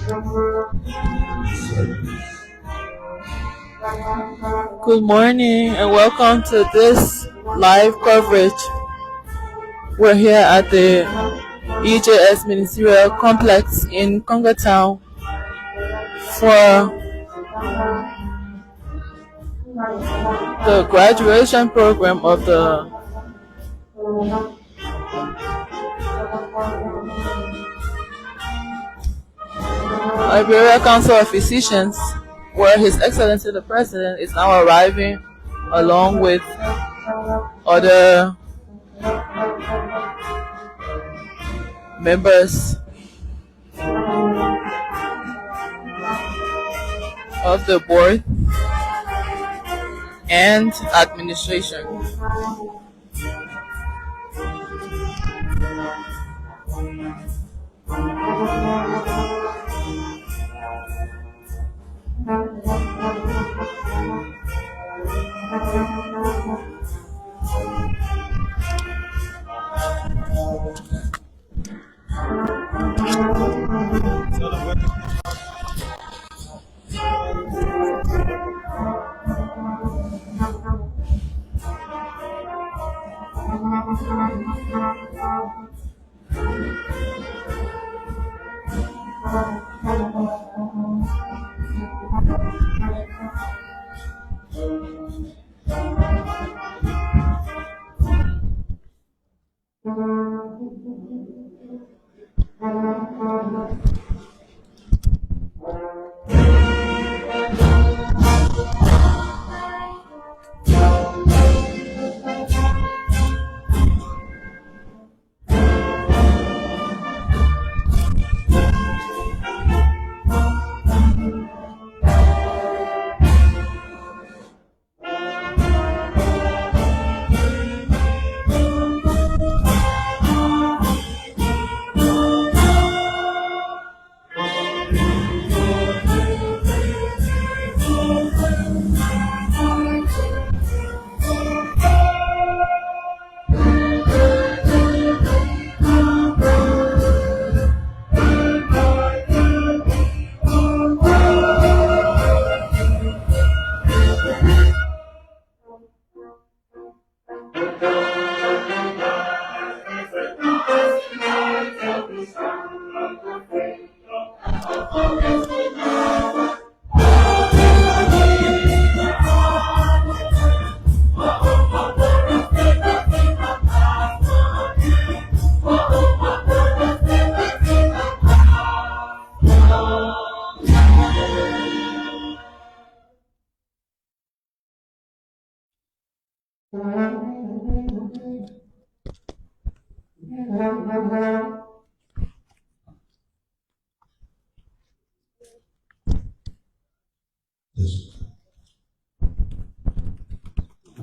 Good morning and welcome to this live coverage. We're here at the EJS Ministerial Complex in Congo Town for the graduation program of the Liberia Council of Physicians, where His Excellency the President is now arriving along with other members of the board and administration.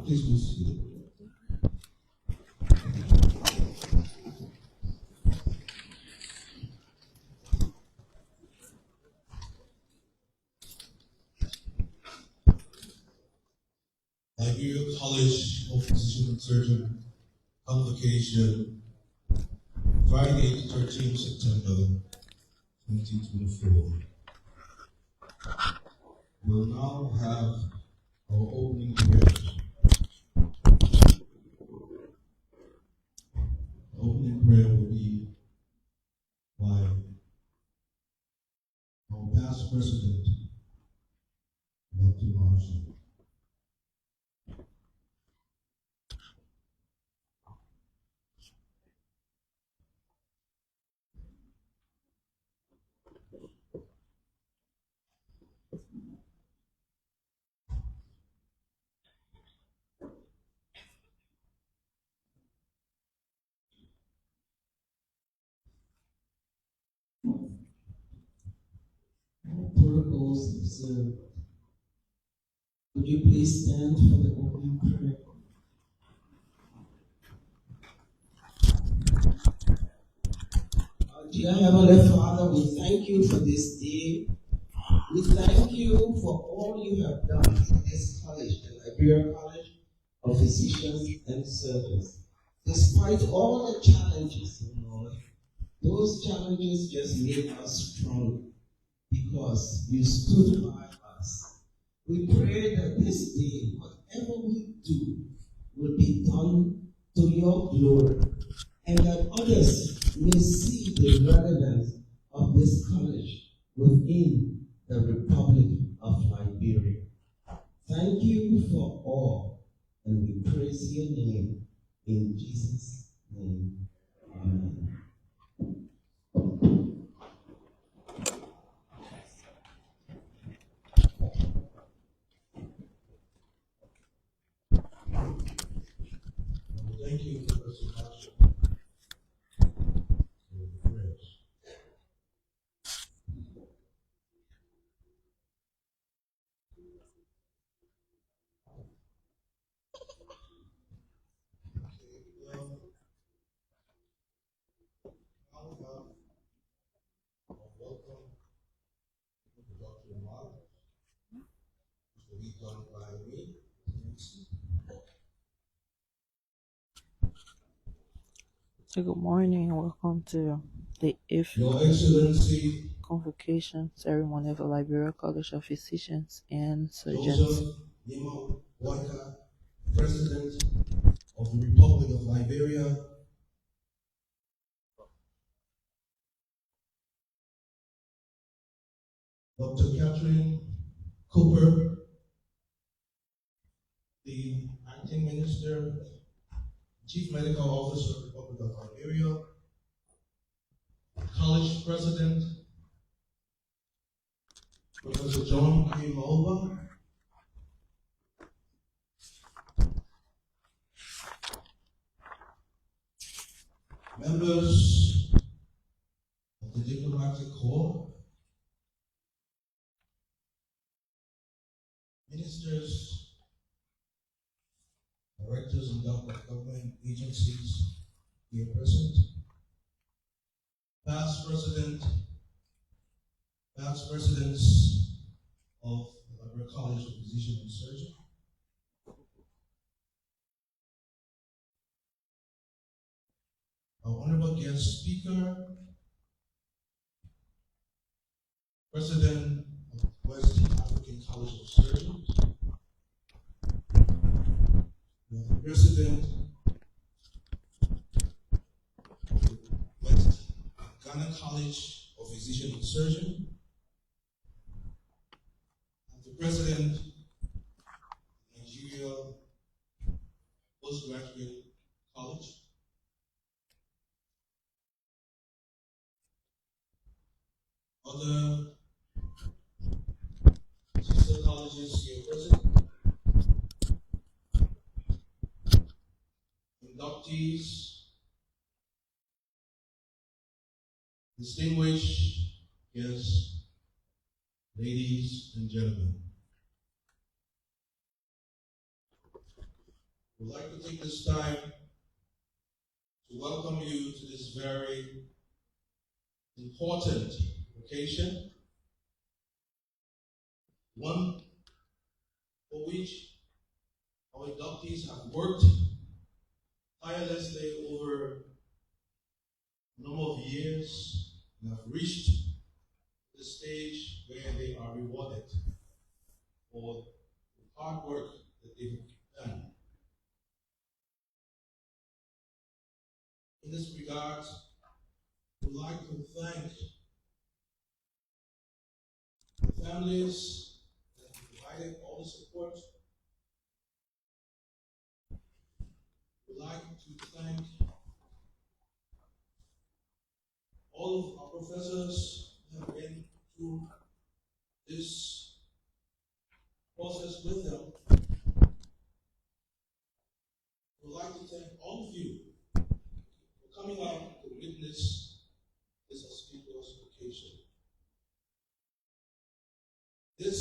Please be seated. Liberia College of Physician and Surgeon Convocation, Friday, 13 September 2024. We'll now have our opening prayer. The opening prayer will be by our past president, Dr. Marshall. Protocols observed. Would you please stand for the opening prayer? Dear Heavenly Father, we thank you for this day. We thank you for all you have done for this college, the Liberia College of Physicians and Surgeons. Despite all the challenges, Lord, those challenges just made us strong. because you stood by us. We pray that this day, whatever we do, will be done to your glory, and that others may see the relevance of this college within the Republic of Liberia. Thank you for all, and we praise your name in Jesus' name. Amen. Thank you, Professor Marshall, for the prayers. Well, I'll have a welcome to Dr. Mark, which will be done by me. So good morning and welcome to the 8th Your Excellency, Convocation ceremony of the Liberia College of Physicians and Surgeons. Joseph Boakai, President of the Republic of Liberia, Dr. Catherine Cooper, the Acting Minister, Chief Medical Officer of the Republic of Liberia, College President, Professor John A. Malva, members of the Diplomatic Corps, ministers, directors and government agencies here present, past presidents of the Liberia College of Physicians and Surgeons, our honorable guest speaker, President of West African College of Surgeons, the President of the West Ghana College of Physicians and Surgeons, and the President of Nigeria Postgraduate College, other sister colleges here present, inductees, distinguished guests, ladies and gentlemen. We'd like to take this time to welcome you to this very important occasion, one for which our inductees have worked tirelessly over a number of years and have reached the stage where they are rewarded for the hard work that they've done. In this regard, we'd like to thank the families that have provided all the support. We'd like to thank all of our professors who have been through this process with them. We'd like to thank all of you for coming out to witness this auspicious occasion. This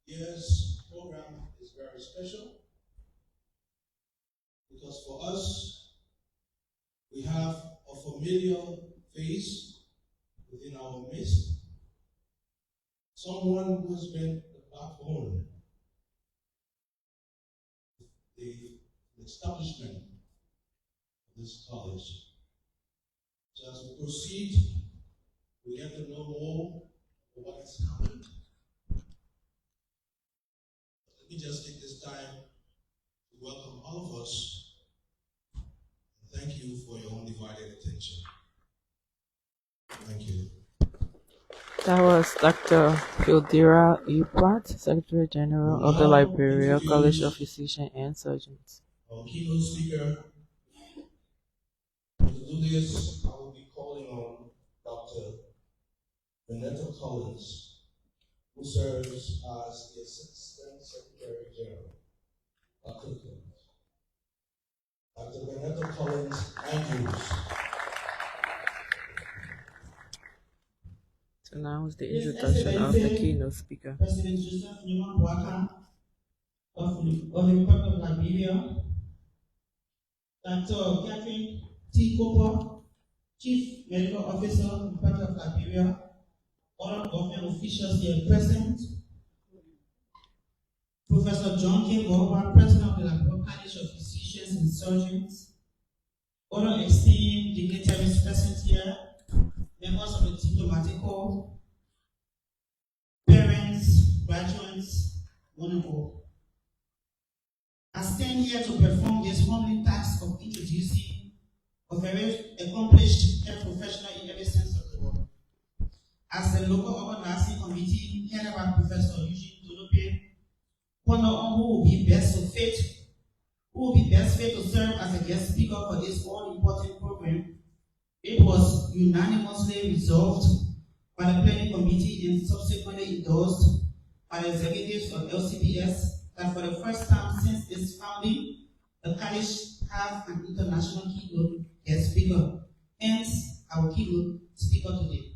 year's program is very special because for us, we have a familiar face within our midst, someone who has been the backbone of the establishment of this college. So as we proceed, we get to know more for what has happened. Let me just take this time to welcome all of us. Thank you for your undivided attention. Thank you. That was Dr. Fildira E. Pratt, Secretary General of the Liberia College of Physicians and Surgeons. Our keynote speaker. To do this, I will be calling on Dr. Vanessa Collins, who serves as the Assistant Secretary General. Dr. Vanessa Collins Andrews. So now is the introduction of the keynote speaker. President Joseph Boakai of the Republic of Liberia, Dr. Catherine T. Cooper, Chief Medical Officer of the Republic of Liberia, other government officials here present, Professor John K. Gowa, President of the Liberia College of Physicians and Surgeons, other esteemed dignitaries present here, members of the diplomatic corps, parents, graduates, one and all. I stand here to perform this humbling task of introducing a very accomplished health professional in every sense of the word. As the local organizing committee headed by Professor Eugene Tolope, wonder on who will be best fit to serve as a guest speaker for this all-important program, it was unanimously resolved by the planning committee and subsequently endorsed by the executives of LCPS that for the first time since its founding, the college have an international keynote guest speaker, hence our keynote speaker today.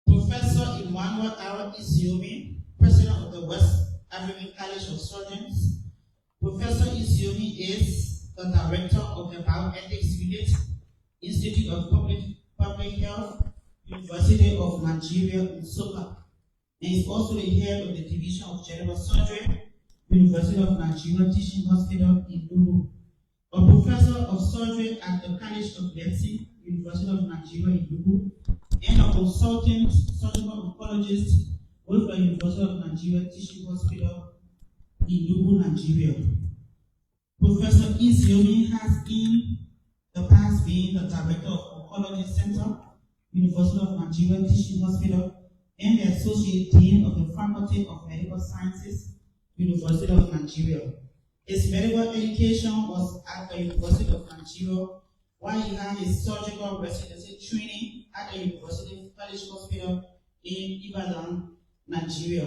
Professor Emmanuel R. Isiomi, President of the West African College of Surgeons. Professor Isiomi is the Director of the Bioethics Unit, Institute of Public Health, University of Nigeria in Soka, and is also the head of the Division of General Surgery, University of Nigeria Teaching Hospital in Nubu, a professor of surgery at the College of Medicine, University of Nigeria in Nubu, and a consultant surgical oncologist with the University of Nigeria Teaching Hospital in Nubu, Nigeria. Professor Isiomi has in the past been the Director of Oncology Center, University of Nigeria Teaching Hospital, and the Associate Dean of the Faculty of Medical Sciences, University of Nigeria. His medical education was at the University of Nigeria, while he had his surgical residency training at the University College Hospital in Ibadan, Nigeria.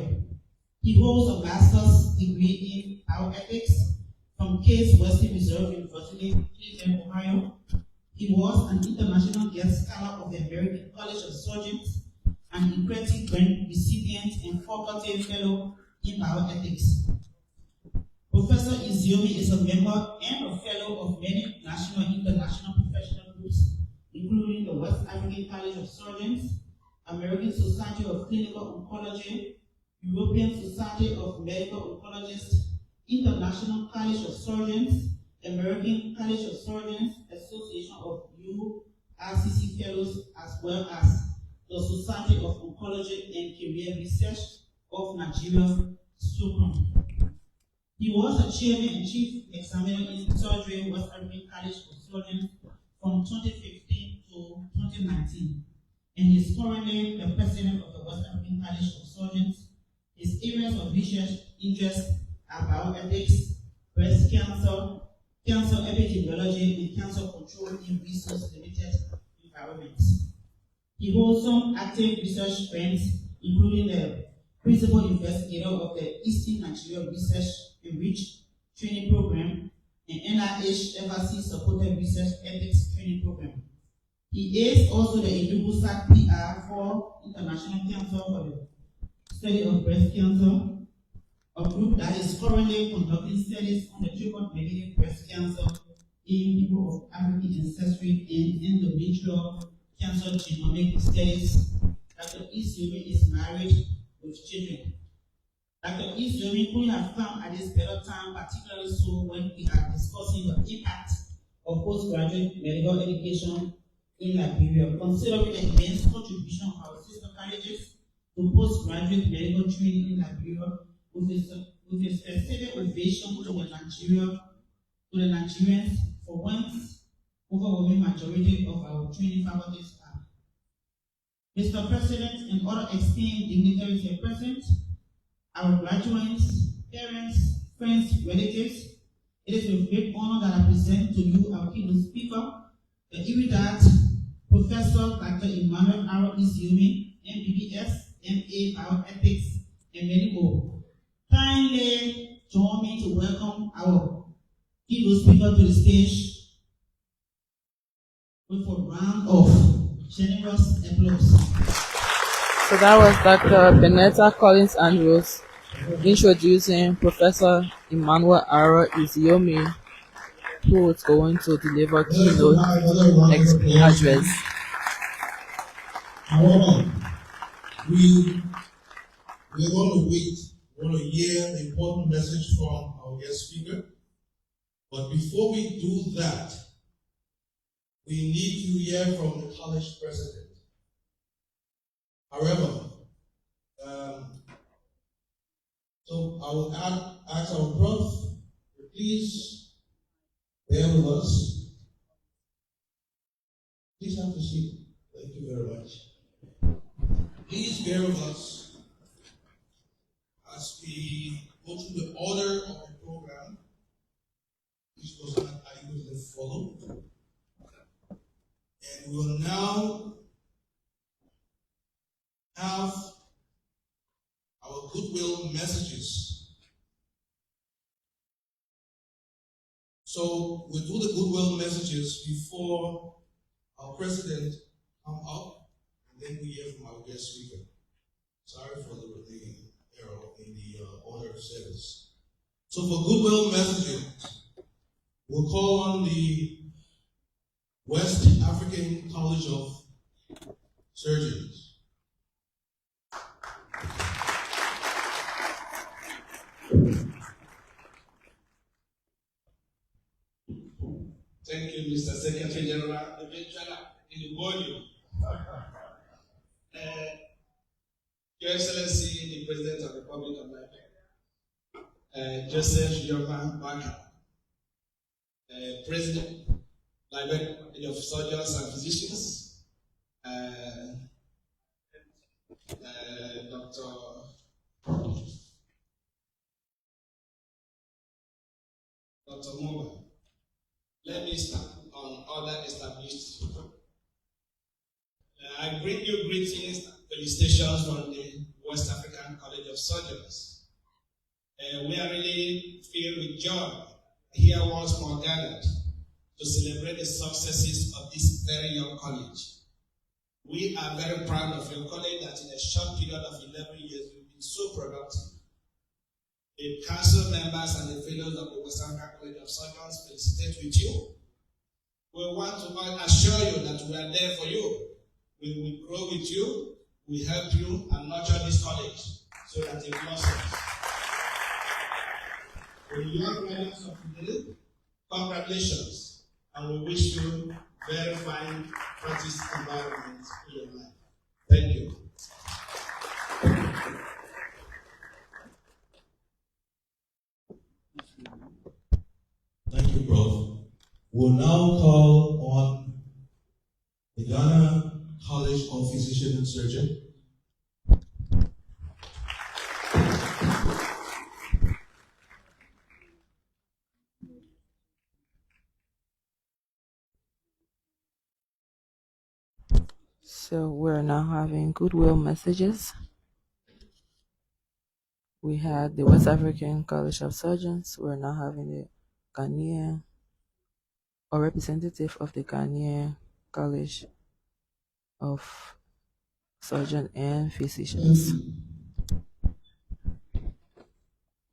He holds a master's degree in bioethics from Case Western Reserve University, Cleveland, Ohio. He was an international guest scholar of the American College of Surgeons, an Incretive Grant recipient and faculty fellow in bioethics. Professor Isiomi is a member and a fellow of many national and international professional groups, including the West African College of Surgeons, American Society of Clinical Oncology, European Society of Medical Oncologists, International College of Surgeons, American College of Surgeons, Association of URCC Fellows, as well as the Society of Oncology and Career Research of Nigeria, SUCON. He was a chairman and chief examiner in surgery, West African College of Surgeons from 2015 to 2019, and he is currently the president of the West African College of Surgeons. His areas of research interest are bioethics, breast cancer, cancer epidemiology, and cancer control in resource-limited environments. He holds some active research grants, including the principal investigator of the Eastern Nigeria Research and Reach Training Program and NIH FRC supported research ethics training program. He is also the Edubusak PR for International Cancer for the Study of Breast Cancer, a group that is currently conducting studies on the triple-negative breast cancer in people of African ancestry and endometrial cancer genomic studies. Dr. Isiomi is married with children. Dr. Isiomi could have come at this better time, particularly so when we are discussing the impact of postgraduate medical education in Liberia, considering the immense contribution of our sister colleges to postgraduate medical training in Liberia, with a specific ovation to the Nigerians, for once overwhelming majority of our training faculties are. Mr. President and other esteemed dignitaries here present, our graduates, parents, friends, relatives, it is with great honor that I present to you our keynote speaker, the erudite Professor Dr. Emmanuel R. Isiumi, MBBS, MA Bioethics, and many more. Kindly join me to welcome our keynote speaker to the stage with a round of generous applause. So that was Dr. Benetta Collins Andrews introducing Professor Emmanuel R. Isiumi, who is going to deliver keynote address. However, we're going to hear the important message from our guest speaker. But before we do that, we need to hear from the college president. However, so I will ask our prof to please bear with us. Please have a seat. Thank you very much. Please bear with us as we go through the order of the program, which was not adequately followed. And we will now have our goodwill messages. So we'll do the goodwill messages before our president come up, and then we hear from our guest speaker. Sorry for the error in the order of service. So for goodwill messages, we'll call on the West African College of Surgeons. Thank you, Mr. Secretary General. Eventually, in the volume. Your Excellency, the President of the Republic of Liberia, Joseph Boakai, President, Liberia of Surgeons and Physicians, Dr. Moba. Let me start on other established. I bring you greetings and felicitations from the West African College of Surgeons. We are really filled with joy here once more gathered to celebrate the successes of this very young college. We are very proud of your college that in a short period of 11 years you've been so productive. The council members and the fellows of the West African College of Surgeons felicitate with you. We want to assure you that we are there for you. We will grow with you, we help you, and nurture this college so that it blossoms. For the young learners of today, congratulations, and we wish you very fine practice environment in your life. Thank you. Thank you, Prof. We'll now call on the Ghana College of Physician and Surgeon. So we're now having goodwill messages. We had the West African College of Surgeons. We're now having the Ghanaian, or representative of the Ghanaian College of Surgeons and Physicians.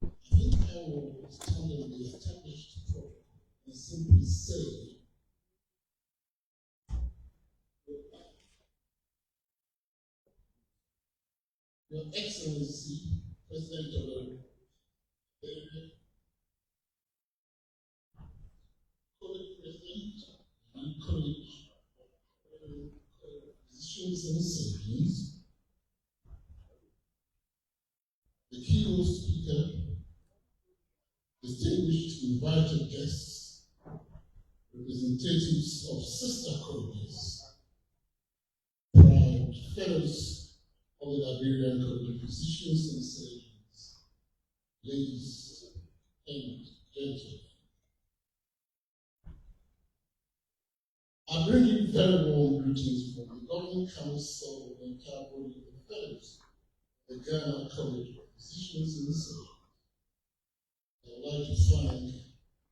I think I will stand on the established protocol and simply say, Your Excellency, President of the College President and College attendance, the keynote speaker, distinguished invited guests, representatives of sister colonies, proud fellows of the Liberian College of Physicians and Surgeons, ladies and gentlemen. I bring you very warm greetings from the Governing Council and Cabinet of Fellows of the Ghana College of Physicians and Surgeons. I would like to thank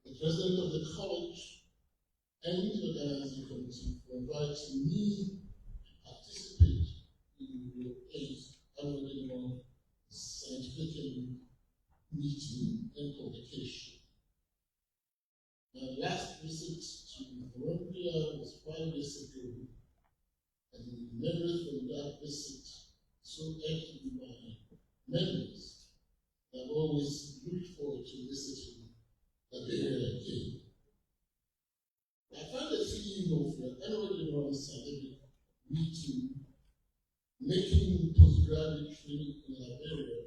the President of the College and the Organizing Committee for inviting me to participate in your 8th Annual Scientific Meeting and Convocation. My last visit to Liberia was 5 years ago, and the memories from that visit so etched in my memories. I've always looked forward to visiting Liberia again. I found the theme of the annual scientific meeting, making postgraduate training in Liberia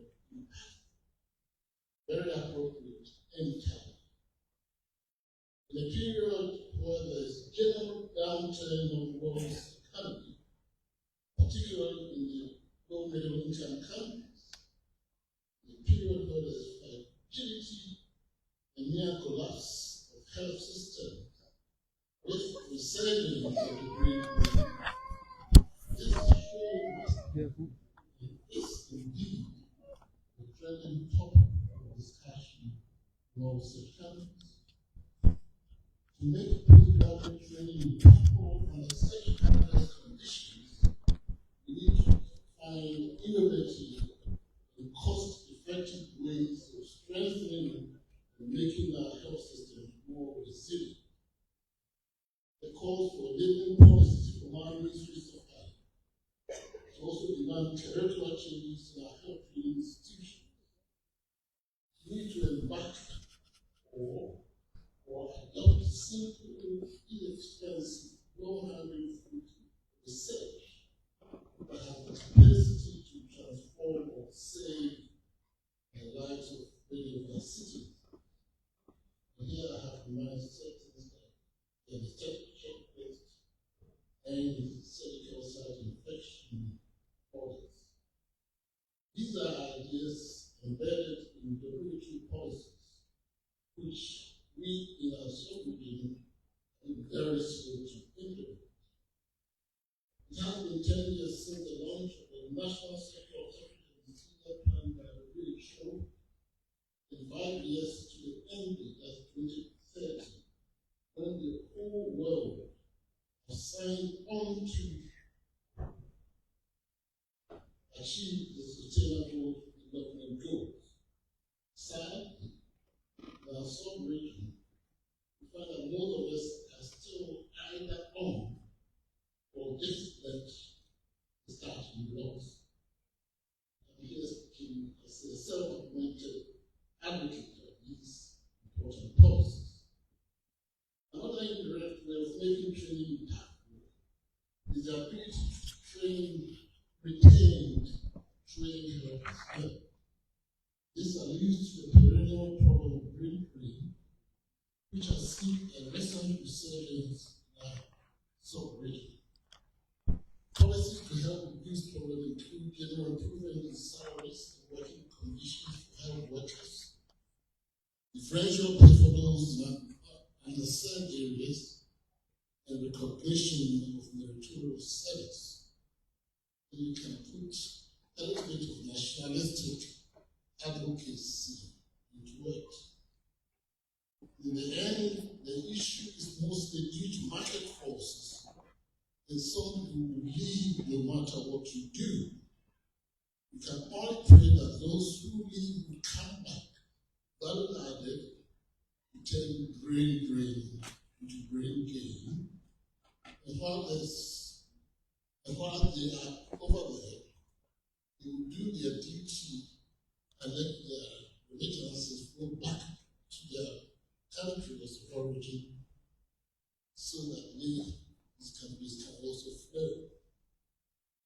very appropriate and timely. In a period where there is general downturn of the world's economy, particularly in the low middle income countries, in a period where there is fragility and near collapse of health systems, with resurgence of the Great War, this shows is indeed the trending topic of discussion in all such countries. To make postgraduate training possible under such complex conditions, we need to find innovative and cost-effective ways of strengthening and making our health system more resilient. The calls for living policies from our ministries of health also demand curricular changes in our health training institutions. We need to embark or adopt simple, inexpensive, low-hanging fruit research that has the capacity to transform or save the lives of many of our citizens. And here I have in mind certain things like the anesthetic checklist and surgical site infection audits. These are ideas embedded in regulatory policies, which we in our sub-region are very slow to implement. It has been 10 years since the launch of the National Sexual Senior Plan by the WHO, and 5 years to the end of 2030, when the whole world has signed on to achieve the Sustainable Development Goals. Sadly, in our sub-region, we find that most of us are still either on or just let the starting blocks. I'm here speaking as a self-appointed advocate of these important policies. Another indirect way of making training impactful is the ability to train retained training helpers. This alludes to the perennial problem of brain drain, which has seen a recent resurgence in our sub-region. Policies to help with this problem include general improvement in salaries and working conditions for health workers, differential pay for those in underserved areas, and recognition of meritorious service. And you can put a little bit of nationalistic advocacy into it. In the end, the issue is mostly due to market forces, and some people will leave no matter what you do. You can only pray that those who leave will come back, value added, to turn brain drain into brain gain. And while they are over there, they will do their duty and let their remittances go back to their countries of origin so that these countries can also flow.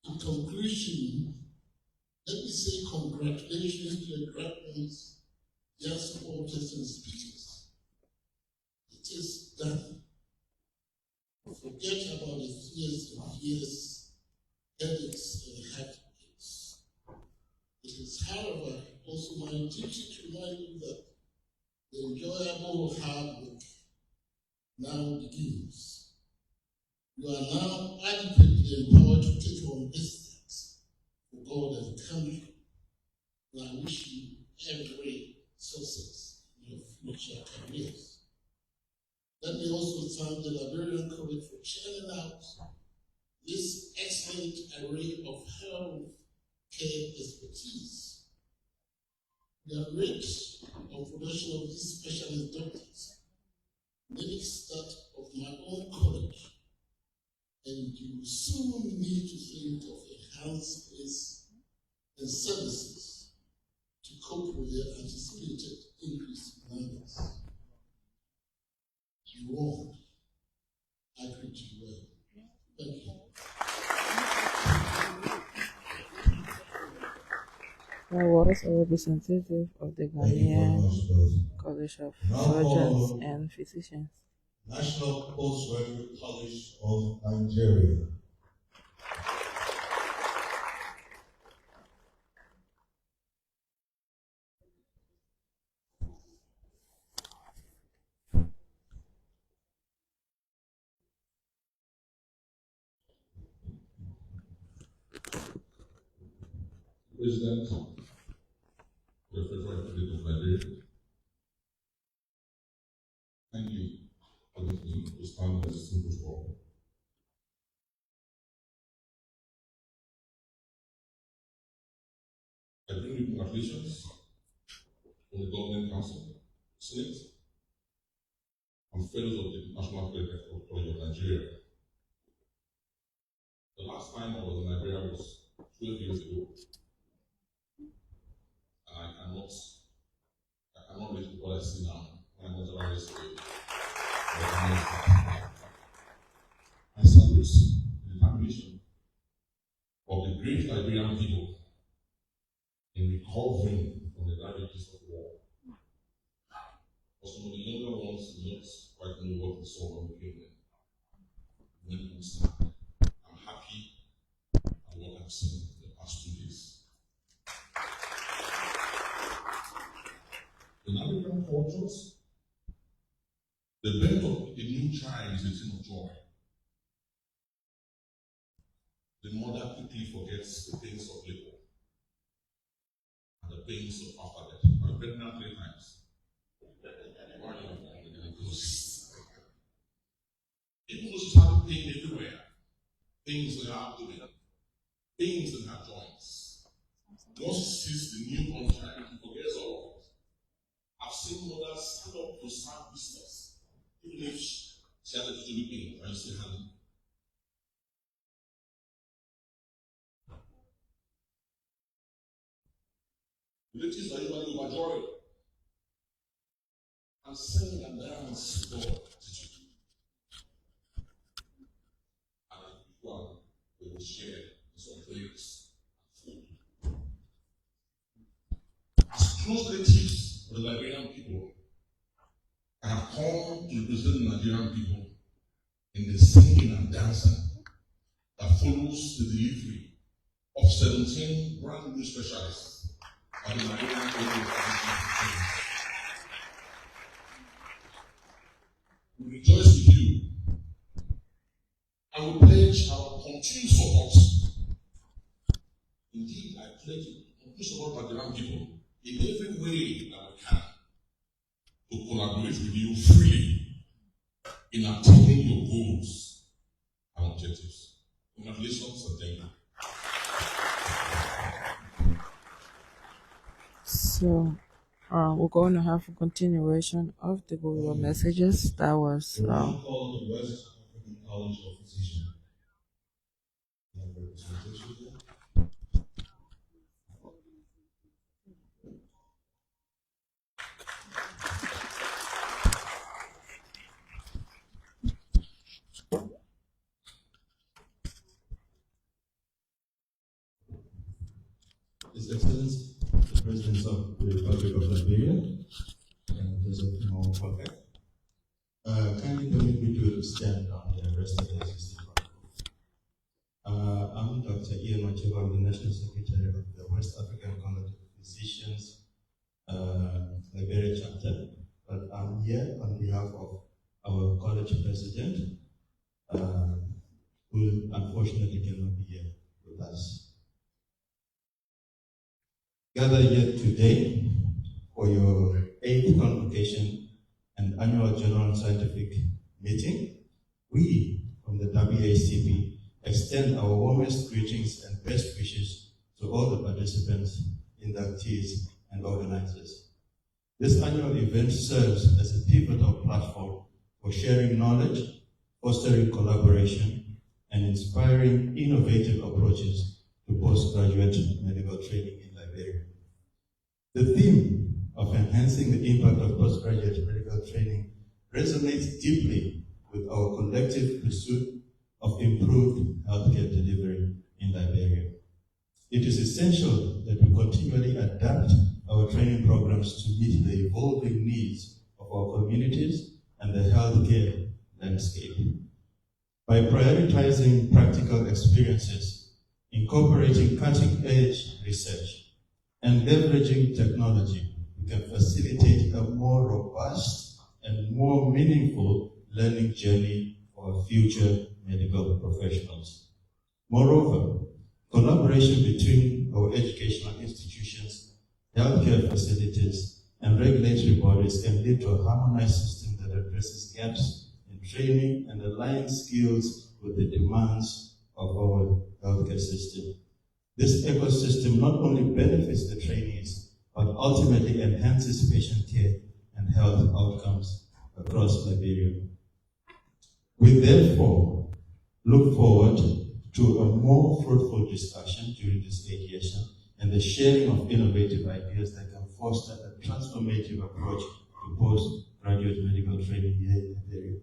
In conclusion, officially, let me say congratulations to the graduates, their supporters and speakers. It is done. Forget about the fears and fears, headaches and heartaches. It is, however, also my duty to remind you that the enjoyable hard work now begins. You are now adequately empowered to take on this task for God and country. And I wish you every success in your future careers. Let me also thank the Liberian College for churning out this excellent array of health care expertise. The rate of production of these specialist doctors mimics that of my own college, and you will soon need to think of enhanced space and services to cope with the anticipated increase in numbers. You all, I greet you well. Thank you. I was a representative of the Ghanaian College of Surgeons and Physicians. National Postgraduate College of Nigeria. President of the Federal Republic of Liberia, thank you for the team to stand as a simple form. I bring you congratulations from the Government Council, Senate, and fellows of the National Federal College of Nigeria. The last time I was in Nigeria was 12 years ago, and I cannot relate to what I see now when I'm not around this way. I salute the determination of the great Liberian people in recovering from the ravages of war. For some of the younger ones do not quite know what we saw when we came there. When we stand, I'm happy at what I've seen in the past 2 days. In African cultures, the birth of a new child is a thing of joy. The mother quickly forgets the pains of labor and the pains of after death. I was pregnant 3 times. Even though she's having pain everywhere, pains in her abdomen, pains in her joints. Once she sees the newborn child, she forgets all of it. I've seen mothers stand up to serve business, even if she has a little pain, and you see her. Relatives are usually overjoyed and sing and dance for gratitude. And one, they will share some drinks and food. As close relatives of the Liberian people, I have come to represent the Nigerian people in the singing and dancing that follows the delivery of 17 brand new specialists by the Nigerian College. We rejoice with you and we pledge our continued support. Indeed, I pledge to support Nigerian people in every way that we can to collaborate with you freely in attaining your goals and objectives. Congratulations and thank you. So, we're going to have a continuation of the Goodwill messages. That was We're now called the West African College of Physicians. You have representation there? His Excellency, the President of the Republic of Liberia, and Joseph Boakai. Kindly permit me to stand on the rest of the existing protocol. I'm Dr. Ian Machigo. I'm the National Secretary of the West African College of Physicians, Liberia chapter, but I'm here on behalf of our college president, who unfortunately cannot be here with us. Gathered here today for your 8th Convocation and Annual General Scientific Meeting, we from the WACP extend our warmest greetings and best wishes to all the participants, inductees, and organizers. This annual event serves as a pivotal platform for sharing knowledge, fostering collaboration, and inspiring innovative approaches to postgraduate medical training in Liberia. The theme of enhancing the impact of postgraduate medical training resonates deeply with our collective pursuit of improved healthcare delivery in Liberia. It is essential that we continually adapt our training programs to meet the evolving needs of our communities and the healthcare landscape. By prioritizing practical experiences, incorporating cutting-edge research, and leveraging technology, we can facilitate a more robust and more meaningful learning journey for our future medical professionals. Moreover, collaboration between our educational institutions, healthcare facilities, and regulatory bodies can lead to a harmonized system that addresses gaps in training and aligns skills with the demands of our healthcare system. This ecosystem not only benefits the trainees, but ultimately enhances patient care and health outcomes across Liberia. We therefore look forward to a more fruitful discussion during this occasion and the sharing of innovative ideas that can foster a transformative approach to postgraduate medical training here in Liberia.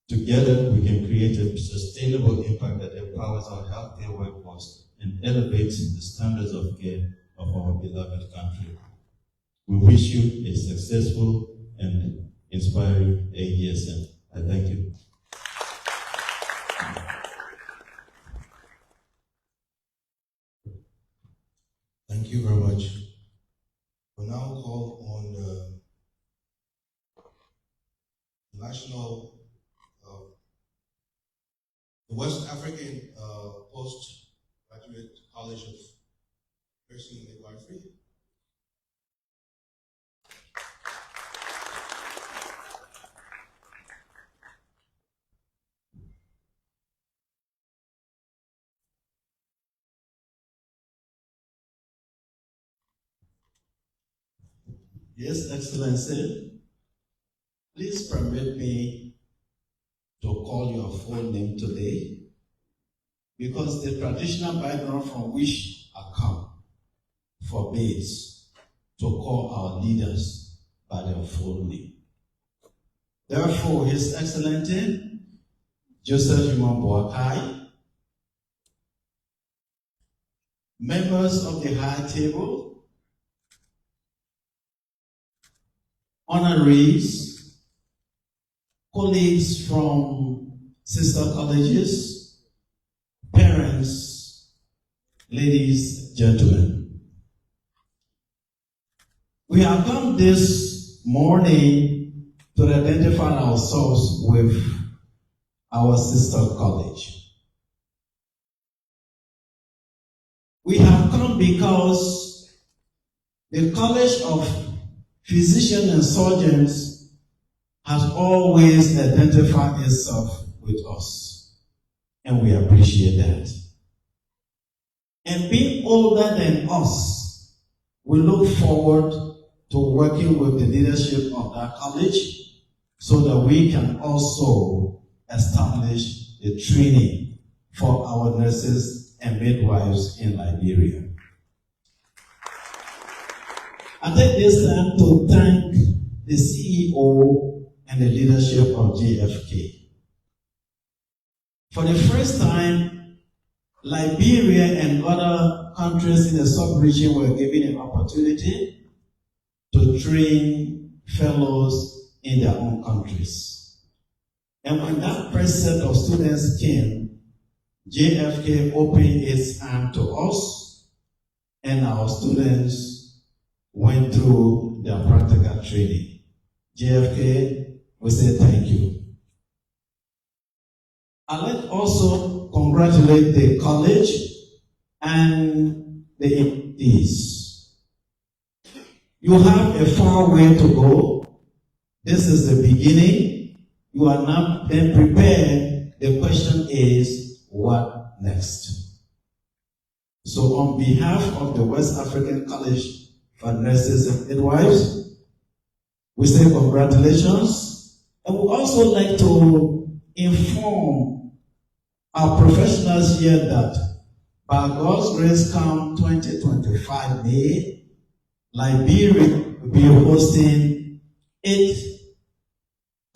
Together, we can create a sustainable impact that empowers our healthcare workforce and elevates the standards of care of our beloved country. We wish you a successful and inspiring AESM. I thank you. Thank you very much. We'll now call on the National, the West African Postgraduate College of Nursing and Midwifery. Yes, Excellency, please permit me to call your full name today, because the traditional background from which I come forbids to call our leaders by their full name. Therefore, His Excellency Joseph Boakai, members of the High Table, honoraries, colleagues from sister colleges, parents, ladies, gentlemen. We have come this morning to identify ourselves with our sister college. We have come because the College of Physicians and Surgeons has always identified itself with us, and we appreciate that. And being older than us, we look forward to working with the leadership of that college so that we can also establish the training for our nurses and midwives in Liberia. I take this time to thank the CEO and the leadership of JFK. For the first time Liberia and other countries in the sub-region were given an opportunity to train fellows in their own countries. And when that first set of students came, JFK opened its hand to us, and our students went through their practical training. JFK, we say thank you. I'd like also congratulate the college and the MDs. You have a far way to go. This is the beginning. You are not then prepared. The question is, what next? So on behalf of the West African College for Nurses and Midwives, we say congratulations. And we also like to inform our professionals here that by God's grace come 2025 May, Liberia will be hosting 8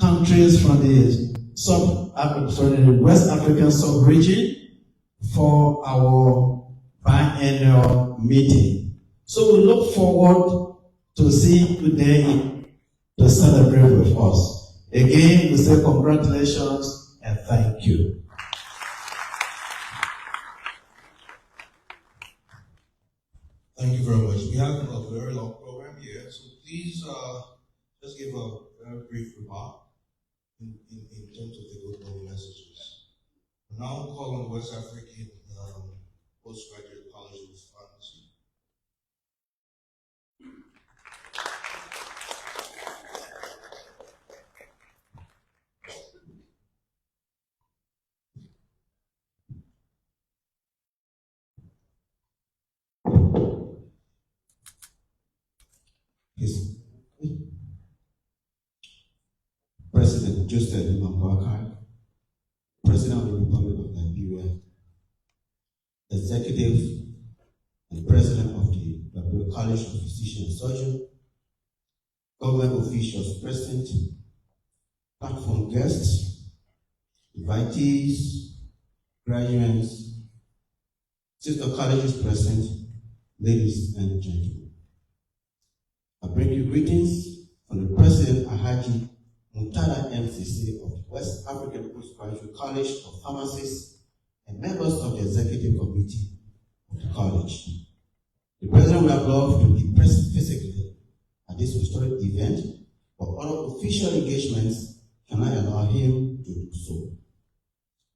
countries from the West African sub-region for our biennial meeting. So we look forward to seeing you there to celebrate with us. Again, we say congratulations and thank you. Thank you very much. We have a very long program here, so please just give a very brief remark in terms of the Goodwill messages. Now call on West African Postgraduate College of Pharmacy. President Joseph Boakai, President of the Republic of Liberia, Executive and President of the Liberia College of Physicians and Surgeons, government officials present, platform guests, invitees, graduates, sister colleges present, ladies and gentlemen. I bring you greetings from the President Ahaji Muntada MCC of the West African Postgraduate College of Pharmacists and members of the Executive Committee of the College. The President would have loved to be present physically at this historic event, but other official engagements cannot allow him to do so.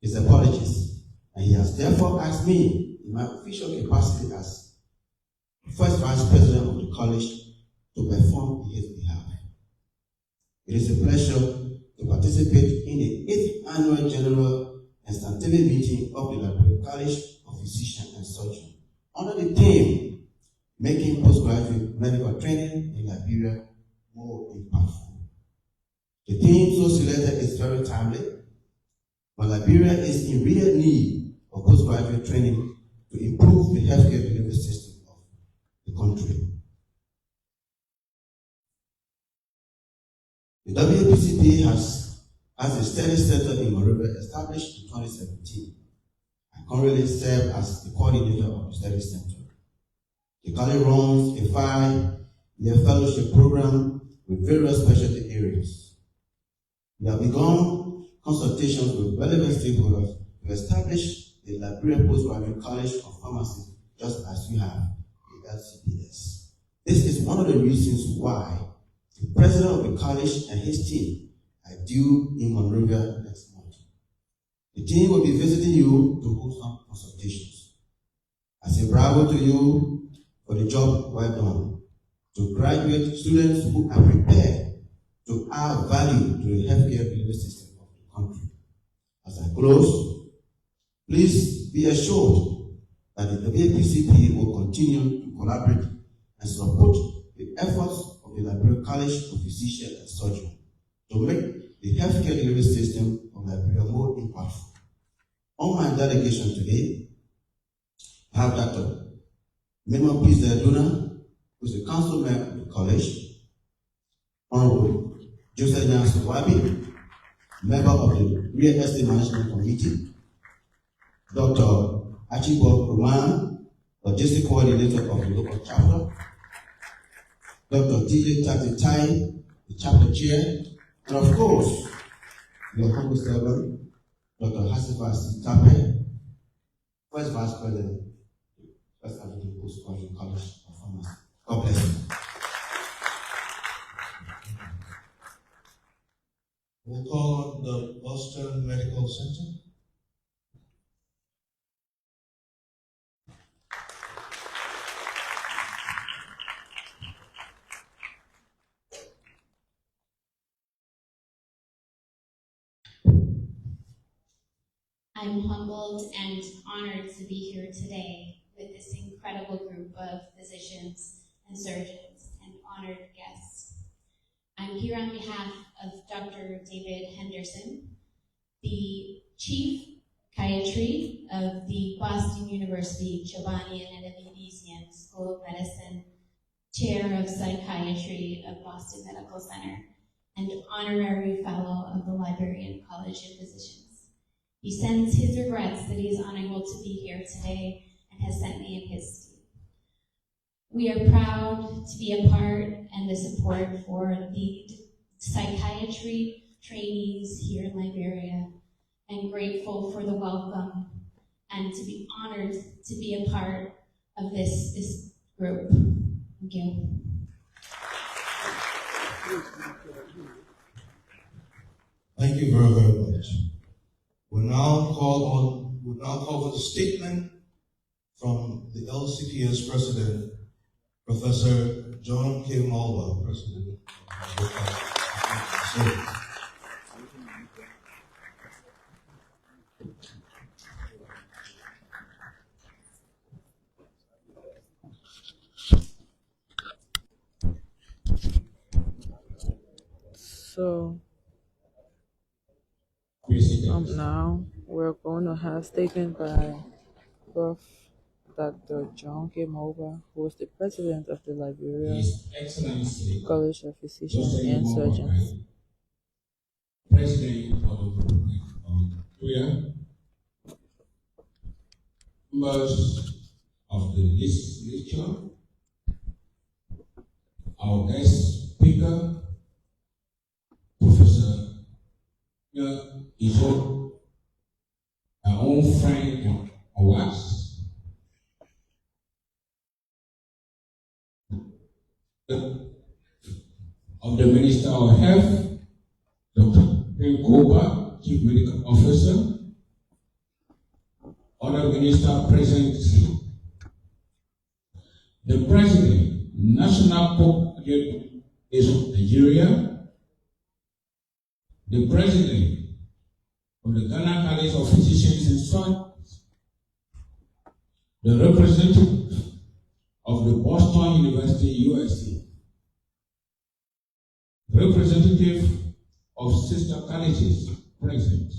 His apologies, and he has therefore asked me, in my official capacity as First Vice President of the College, to perform on his behalf. It is a pleasure to participate in the 8th Annual General and Scientific Meeting of the Liberia College of Physicians and Surgeons under the theme, Making Postgraduate Medical Training in Liberia More Impactful. The theme so selected is very timely, but Liberia is in real need of postgraduate training to improve the healthcare delivery system of the country. The WPCP has a study center in Monrovia established in 2017. I currently serve as the coordinator of the study center. The college runs a 5-year fellowship program with various specialty areas. We have begun consultations with relevant stakeholders to establish the Liberia Postgraduate College of Pharmacy, just as we have the LCPS. This is one of the reasons why the president of the college and his team are due in Monrovia next month. The team will be visiting you to hold some consultations. I say bravo to you for the job well done. To graduate students who are prepared to add value to the healthcare delivery system of the country. As I close, please be assured that the WPCP will continue to collaborate and support the efforts of the Liberia College of Physicians and Surgeons to make the healthcare delivery system of Liberia more impactful. On my delegation today, I have Dr. Memo Pizza-Duna, who is a council member of the college, Honorable Joseph Boakai, member of the Real Estate Management Committee, Dr. Archibald Roman, Logistic Coordinator of the local chapter, Dr. TJ Tatitai, the chapter chair, and of course, your humble servant, Dr. Hasifas Tape, First Vice President, West African Postgraduate College of Pharmacy. God bless you. We'll call on the Ulster Medical Center. I'm humbled and honored to be here today with this incredible group of physicians and surgeons and honored guests. I'm here on behalf of Dr. David Henderson, the Chief Psychiatry of the Boston University Giovanni and Edivisian School of Medicine, Chair of Psychiatry of Boston Medical Center, and Honorary Fellow of the Liberian College of Physicians. He sends his regrets that he is unable to be here today and has sent me in his stead. We are proud to be a part and the support for the psychiatry trainees here in Liberia, and grateful for the welcome and to be honored to be a part of this group. Thank you. Thank you very, very much. We'll now call for the statement from the LCPS President, Professor John K. Mulva, President of the Boakai. So now we're going to have statement by Prof. Dr. John K. Mulva, who is the president of the Liberia His Excellency College of Physicians Joseph and Boakai, Surgeons. President of Liberia, members of the legislature, our guest speaker, Professor Iso, our own friend and awards, of the Minister of Health, Dr. Ben Koba, Chief Medical Officer, other minister present, the President, National Coordinator of Nigeria, the President of the Ghana College of Physicians and Surgeons, the representative of the Boston University, USA, representative of sister colleges present,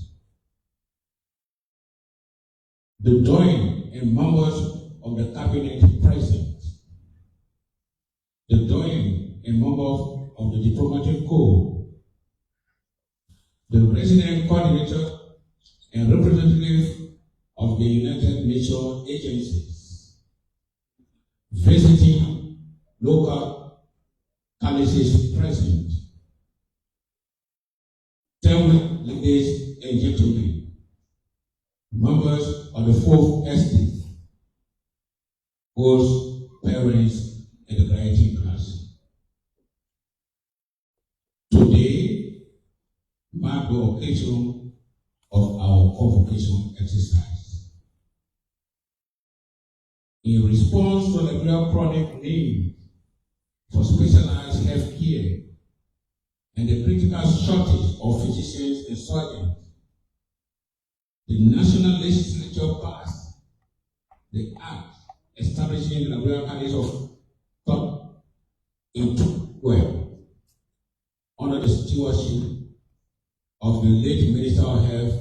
the Dean and members of the cabinet present, the Dean and members of the diplomatic corps, the resident coordinator and representative of the United Nations agencies, visiting local colleges present. Ladies and gentlemen, members of the fourth estate, hosts, parents, and the graduating class. Today marks the occasion of our convocation exercise. In response to the real chronic need for specialized health care and the critical shortage of physicians and surgeons, the National Legislature passed the Act establishing the Liberia College of Thought in Goodwill under the stewardship of the late Minister of Health,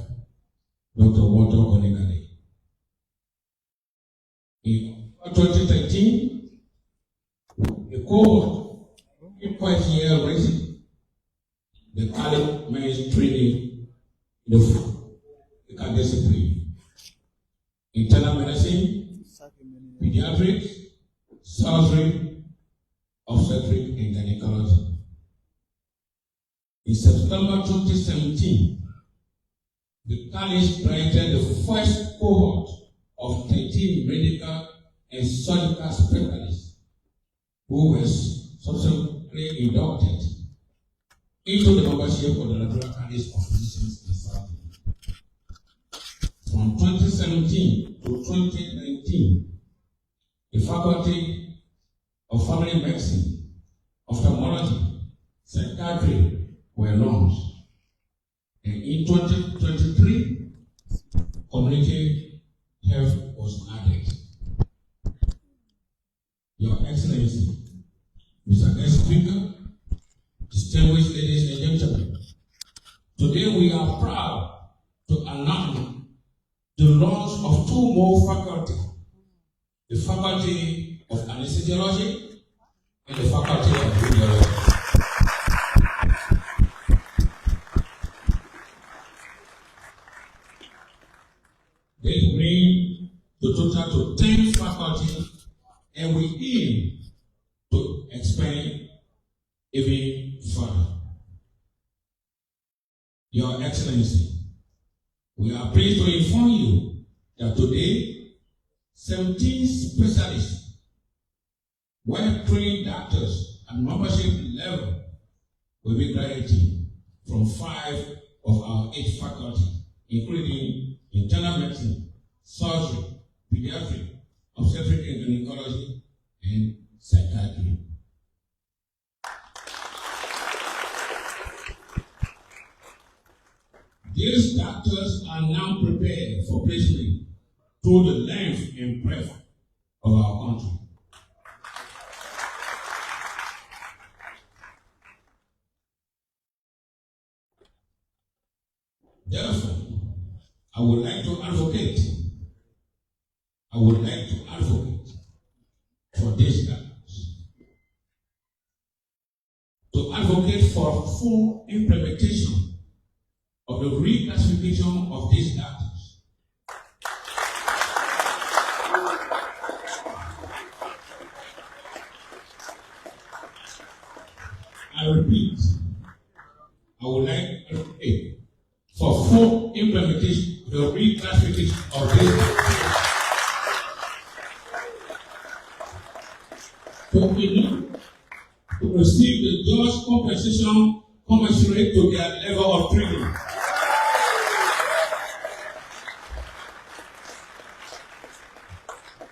Dr. Walter Onegale. In 2013, the cohort in quite year raised the college men's training in the discipline. internal medicine, pediatrics, surgery, obstetric, and gynecology. In September 2017, the college granted the first cohort of 13 medical and surgical specialists who were subsequently inducted into the membership of the Liberia College of Physicians in South Africa. From 2017 to 2019, the Faculty of Family Medicine, Ophthalmology, Psychiatry were launched. And in 2023, Community Health was added. Your Excellency, Mr. Guest Speaker, distinguished ladies and gentlemen, today we are proud to announce the launch of two more faculties, the Faculty of Anesthesiology and the Faculty of Radiology. This brings the total to 10 faculties, and we aim to expand even further. Your Excellency, we are pleased to inform you that today, 17 specialists, well-trained doctors at membership level will be graduating from 5 of our 8 faculties, including internal medicine, surgery, pediatric, obstetric and gynecology, and psychiatry. These doctors are now prepared for placement through the length and breadth of our country. Therefore, I would like to advocate for these doctors, to advocate for full implementation of the reclassification of these doctors. I repeat, I would like to advocate for full implementation of the reclassification of these doctors. To receive the just compensation commensurate to their level of training.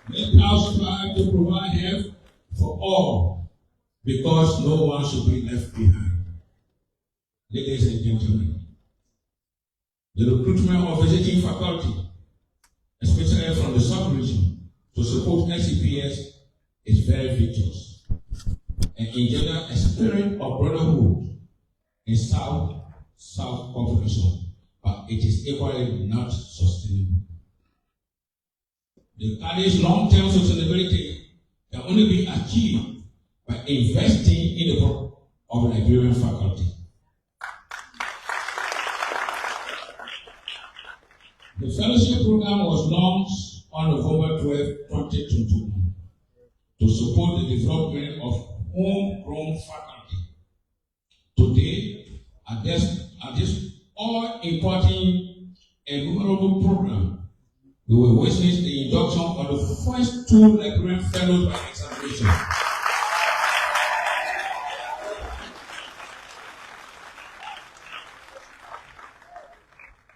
Let us strive to provide help for all, because no one should be left behind. Ladies and gentlemen, the recruitment of visiting faculty, especially from the sub-region, to support LCPS is very vigorous and engender a spirit of brotherhood in South cooperation, but it is equally not sustainable. The college's long-term sustainability can only be achieved by investing in the growth of Liberian faculty. The fellowship program was launched on November 12, 2021 to support the development of homegrown faculty. Today, at this all-important and memorable program, we will witness the induction of the first 2 Liberian fellows by examination.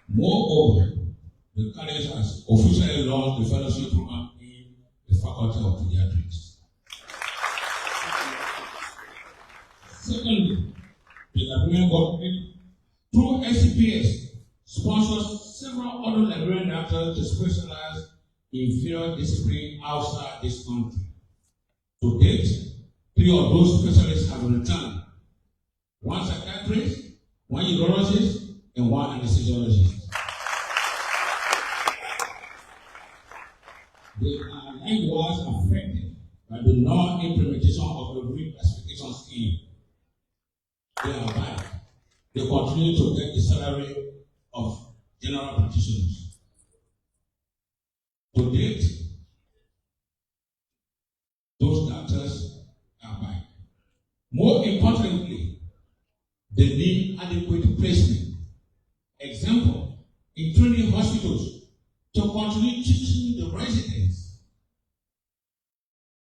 Moreover, the college has officially launched the fellowship program in the Faculty of Pediatrics. Secondly, the Liberian government, through SCPS, sponsors several other Liberian doctors to specialize in various disciplines outside this country. To date, 3 of those specialists have returned: 1 psychiatrist, 1 urologist, and 1 anesthesiologist. They are likewise affected by the non-implementation of the reclassification scheme. They are back. They continue to get the salary of general practitioners. To More importantly, they need adequate placement. Example, in training hospitals to continue teaching the residents.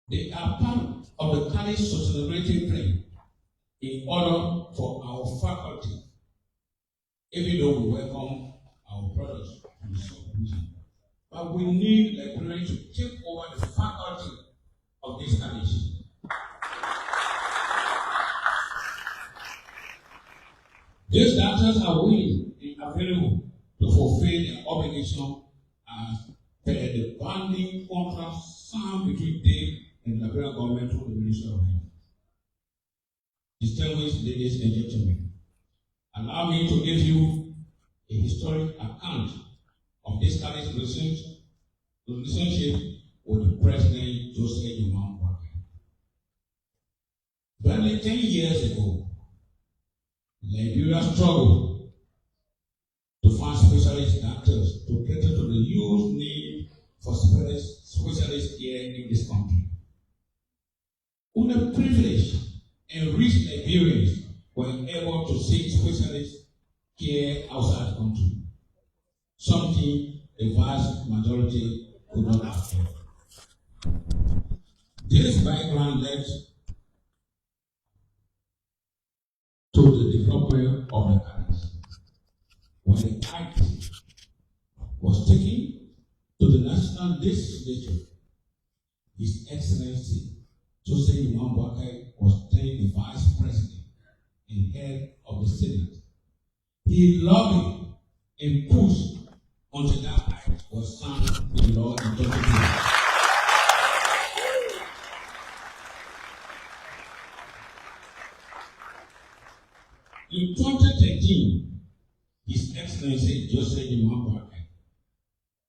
They are part of the college sustainability plan in order for our faculty, even though we welcome our brothers from the subdivision. But we need librarians to take over the faculty of this college. These doctors are willing and available to fulfill their obligation as per the binding contract signed between them and the Liberian government through the Ministry of Health. Distinguished ladies and gentlemen, allow me to give you a historic account of this college relationship with the President Joseph Boakai. Barely 10 years ago, Liberia struggled to find specialist doctors to cater to the huge need for specialist care in this country. Only privileged and rich Liberians were able to seek specialist care outside the country, something the vast majority could not afford. This background led to the development of the college. When the act was taken to the National Legislature, His Excellency Joseph Boakai was then the Vice President and head of the Senate. He lobbied and pushed until that act was signed into law in 2020. In 2013, His Excellency Joseph Boakai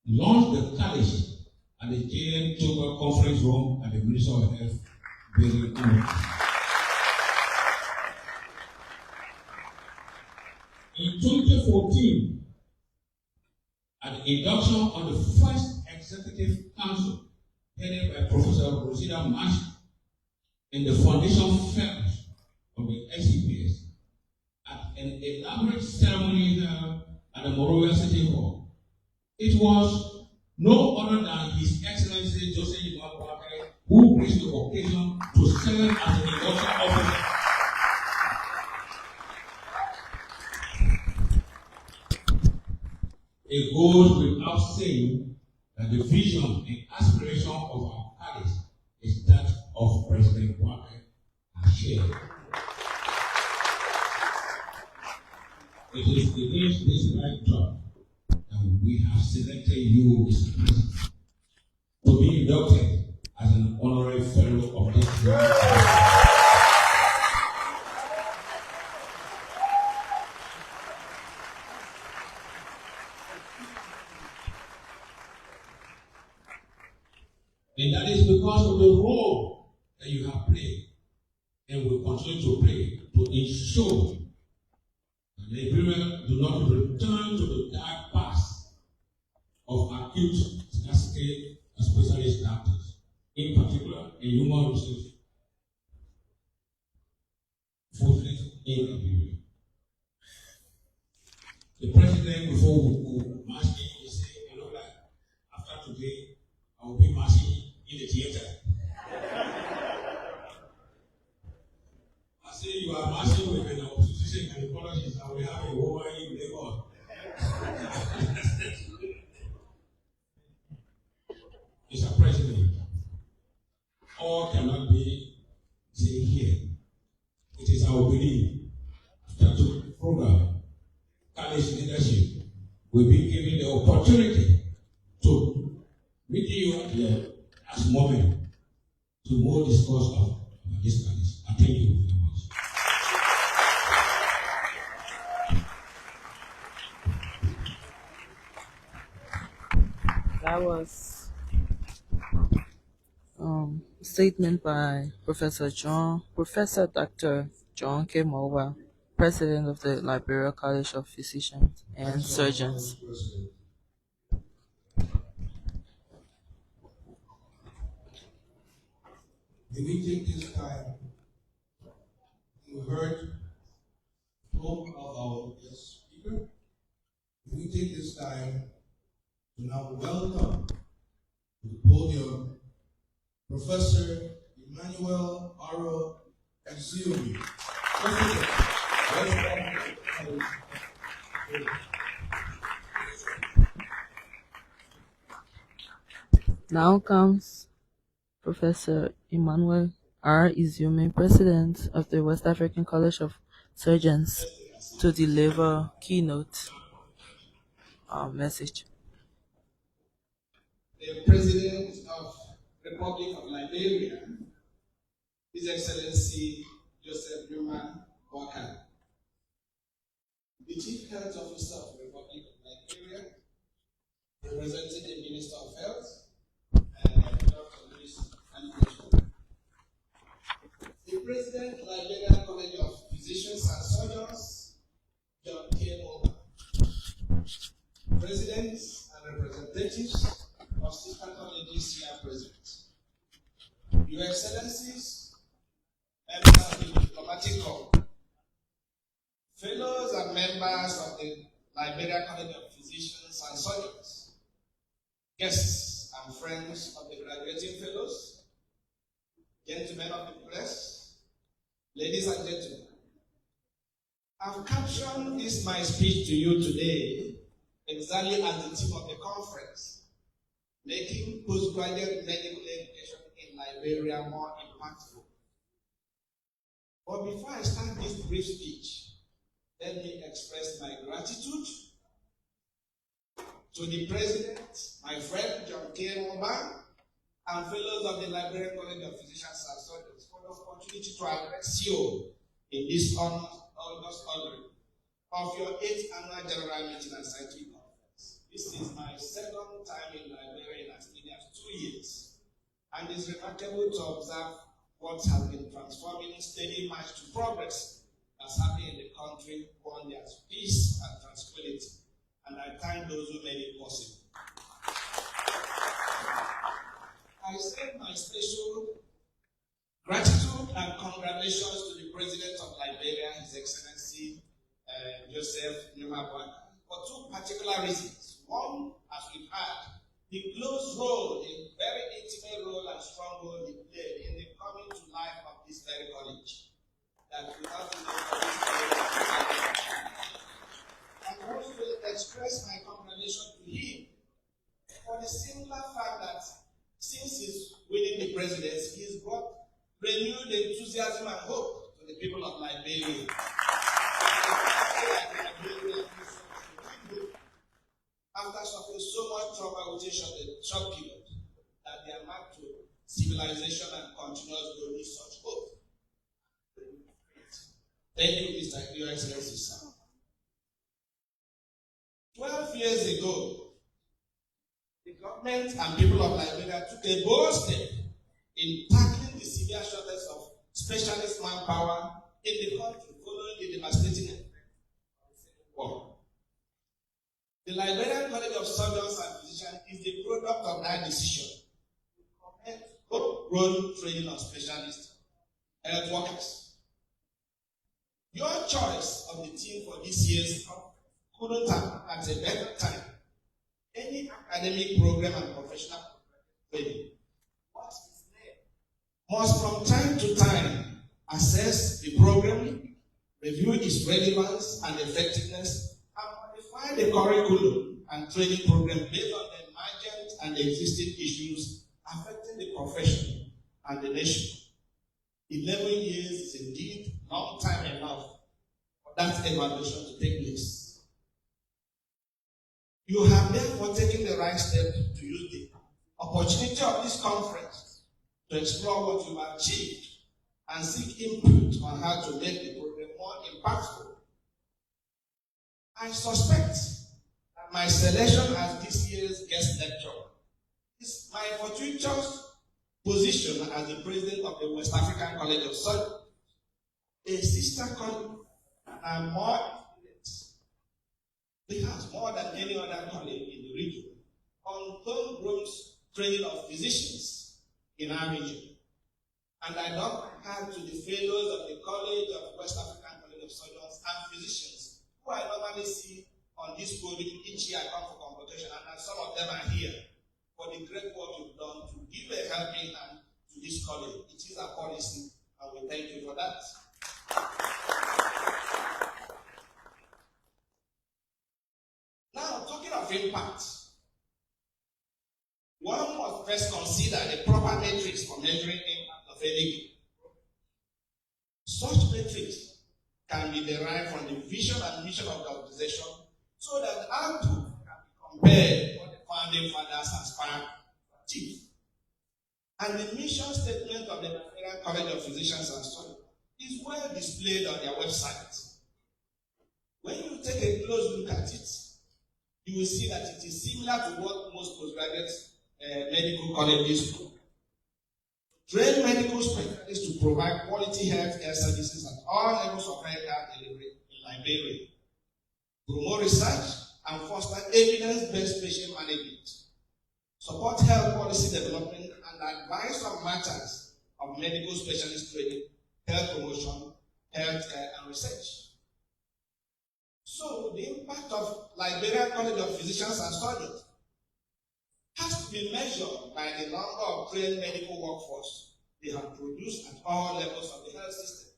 launched the college at the JN Toba Conference Room at the Ministry of Health building. In 2014, at the induction of the first Executive Council headed by Professor Rosita Marsh and the Foundation Fellows of the SCPS, at an elaborate ceremony held at the Monrovia City Hall. It was no other than His Excellency Joseph Boakai who graced the occasion to serve as the induction officer. It goes without saying that the vision and aspiration of our college is that of President Boakai and shared. It is against this backdrop that we have selected you, Mr. President, to be inducted as an honorary fellow of this university. And that is because of the role that you have played and will continue to play to ensure that Liberia do not return to the dark past of acute scarcity of specialist doctors, in particular in human resources forces in Liberia. The president, before we march in, he said, you know, like, after today, I will be marching in the theater. I say, you are marching with an opposition gynecologist, and we have a woman in labor. Mr. President, all cannot be said here. It is our belief that the program, college leadership, will be given the opportunity to meet you at the last moment to more discuss about this college. I thank you very much. That was statement by Professor Dr. John K. Mowa, President of the Liberia College of Physicians and Surgeons. May we take this time Professor Emmanuel Aro Exumi. Now comes Professor Emmanuel R. Izume, President of the West African College of Surgeons, to deliver keynote message. The President of the Republic of Liberia, His Excellency Joseph Boakai, the Chief Health Officer of the Republic of Liberia, representing the Minister of Health, and Dr. Louis Anthony, the President of Liberian College of Physicians and Surgeons, John K. Moba, Presidents and representatives of sister colleges here present, Your Excellencies, members of the diplomatic corps, fellows and members of the Liberian College of Physicians and Surgeons, guests and friends of the graduating fellows, gentlemen of the press, ladies and gentlemen, I've captioned this my speech to you today exactly as the theme of the conference, making postgraduate medical education in Liberia more impactful. But before I start this brief speech, let me express my gratitude to the President, my friend John K. Moba, and fellows of the Liberian College of Physicians and Surgeons for the opportunity to address you in this August honoring of your 8th Annual General Meeting and Scientific Conference. This is my second time in Liberia in as many as 2 years, and it's remarkable to observe what has been transforming steady march to progress that's happening in the country, one there's peace and tranquility, and I thank those who made it possible. I send my special gratitude and congratulations to the President of Liberia, His Excellency Joseph Boakai, for two particular reasons. One, as we've had, the close role, a very intimate role and strong role he played in the coming to life of this very college. That without the I also express my congratulations to him for the singular fact that since he's winning the presidency, he's brought renewed enthusiasm and hope to the people of Liberia. After suffering so much trauma within a short period, that they are marked to civilization and continuous growth with such hope. Thank you, Mr. Your Excellency, sir. 12 years ago, the government and people of Liberia took a bold step in tackling the severe shortage of specialist manpower in the country following the devastating effect of the Civil War. The Liberian College of Surgeons and Physicians is the product of that decision to commence homegrown training of specialist health workers. Your choice of the theme for this year's couldn't have at a better time any academic program and professional training. What is there must from time to time assess the program, review its relevance and effectiveness, and modify the curriculum and training program based on the emergent and existing issues affecting the profession and the nation. 11 years is indeed long time enough for that evaluation to take place. You have therefore taken the right step to use the opportunity of this conference to explore what you have achieved and seek input on how to make the program more impactful. I suspect that my selection as this year's guest lecturer is my fortuitous position as the president of the West African College of Surgeons, a sister college, and more perhaps more than any other college in the region, on homegrown training of physicians in our region. And I don't have to the fellows of the College of West African College of Surgeons and Physicians, who I normally see on this podium each year I come for convocation, and some of them are here, for the great work you've done to give a helping hand to this college. It is a policy, and we thank you for that. Now, talking of impact, one must first consider the proper metrics for measuring impact of any given. Such metrics can be derived from the vision and mission of the organization so that output can be compared with what the founding fathers aspired to achieve. And the mission statement of the Liberia College of Physicians and Surgeons is well displayed on their website. When you take a close look at it, you will see that it is similar to what most postgraduate medical colleges do. Train medical specialists to provide quality health care services at all levels of healthcare delivery in Liberia, promote research and foster evidence-based patient management, support health policy development, and advise on matters of medical specialist training, health promotion, health care, and research. So, the impact of Liberia College of Physicians and Surgeons has to be measured by the number of trained medical workforce they have produced at all levels of the health system.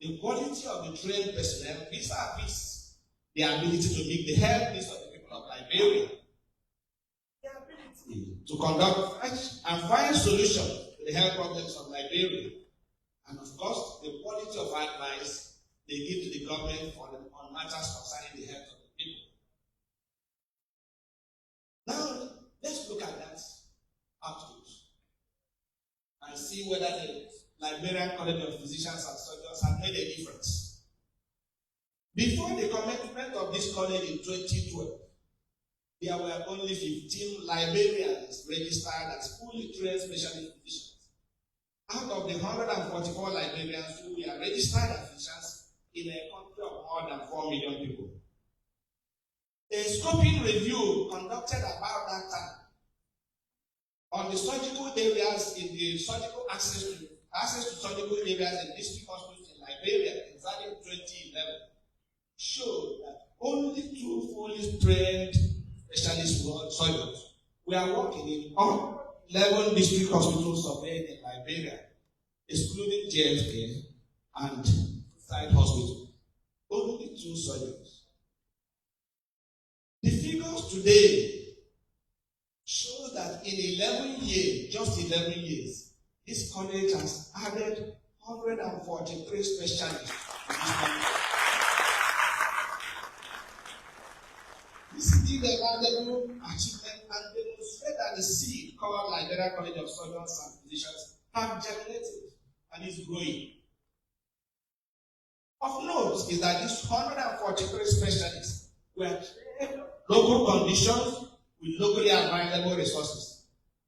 The quality of the trained personnel vis-a-vis the ability to meet the health needs of the people of Liberia, the ability to conduct research and find solutions to the health problems of Liberia, and of course, the quality of advice they give to the government on matters concerning the health of the people. Now, let's look at that output and see whether the Liberian College of Physicians and Surgeons have made a difference. Before the commencement of this college in 2012, there were only 15 Liberians registered as fully trained specialist physicians. Out of the 144 Liberians who were registered as physicians in a country of more than 4 million people. A scoping review conducted about that time on the surgical areas in the surgical access to surgical areas in district hospitals in Liberia in 2011 showed that only 2 fully trained specialist surgeons were working in all 11 district hospitals surveyed in Liberia, excluding JFK and Side Hospital. Only 2 surgeons. The figures today show that in 11 years, just 11 years, this college has added 143 specialists to this college. This is the remarkable achievement and demonstrate that the seed called Liberia College of Surgeons and Physicians have germinated and is growing. Of note is that these 143 specialists were trained local conditions with locally available resources,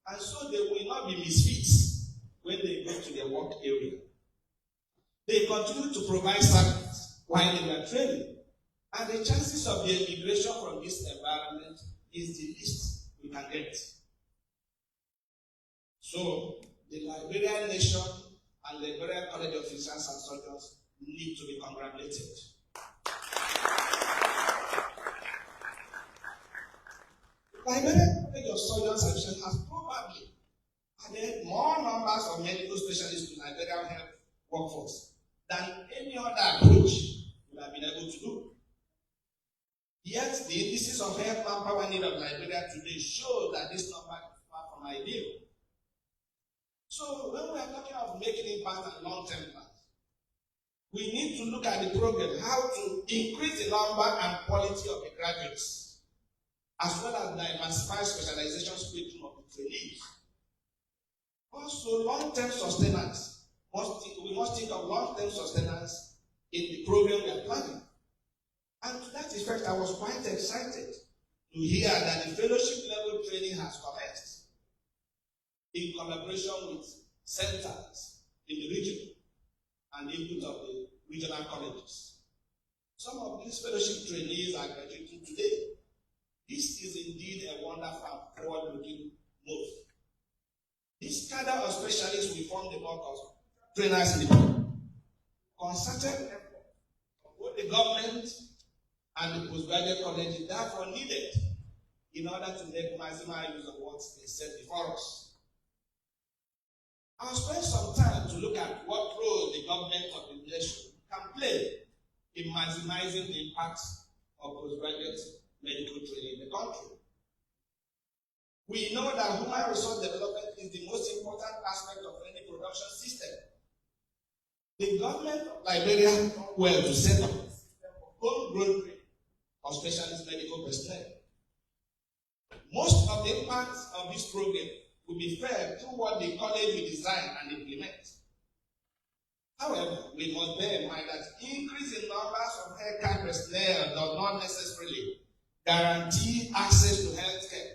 and so they will not be misfits when they go to their work area. They continue to provide service while they were training, and the chances of the immigration from this environment is the least we can get. So, the Liberian nation and Liberian College of Physicians and Surgeons need to be congratulated. Liberian College of Surgeons and Physicians has probably added more numbers of medical specialists to Liberian health workforce than any other approach would have been able to do. Yet, the indices of health manpower need of Liberia today show that this number is far from ideal. So, when we are talking of making impact and long-term plans, we need to look at the program, how to increase the number and quality of the graduates, as well as diversify specialization spectrum of the trainees. Also, long-term sustenance. We must think of long-term sustenance in the program we are planning. And to that effect, I was quite excited to hear that the fellowship level training has commenced in collaboration with centers in the region and input of the regional colleges. Some of these fellowship trainees are graduating today. This is indeed a wonderful and forward-looking move. This cadre of specialists will form the bulk of trainers in the concerted effort of both the government and the postgraduate college is therefore needed in order to make maximum use of what is set before us. I'll spend some time to look at what role the government of the nation can play in maximizing the impact of postgraduate medical training in the country. We know that human resource development is the most important aspect of any production system. The government of Liberia has done well to set up a system of homegrown training of specialist medical personnel. Most of the impact of this program will be fed through what the college will design and implement. However, we must bear in mind that increase in numbers of healthcare personnel does not necessarily guarantee access to healthcare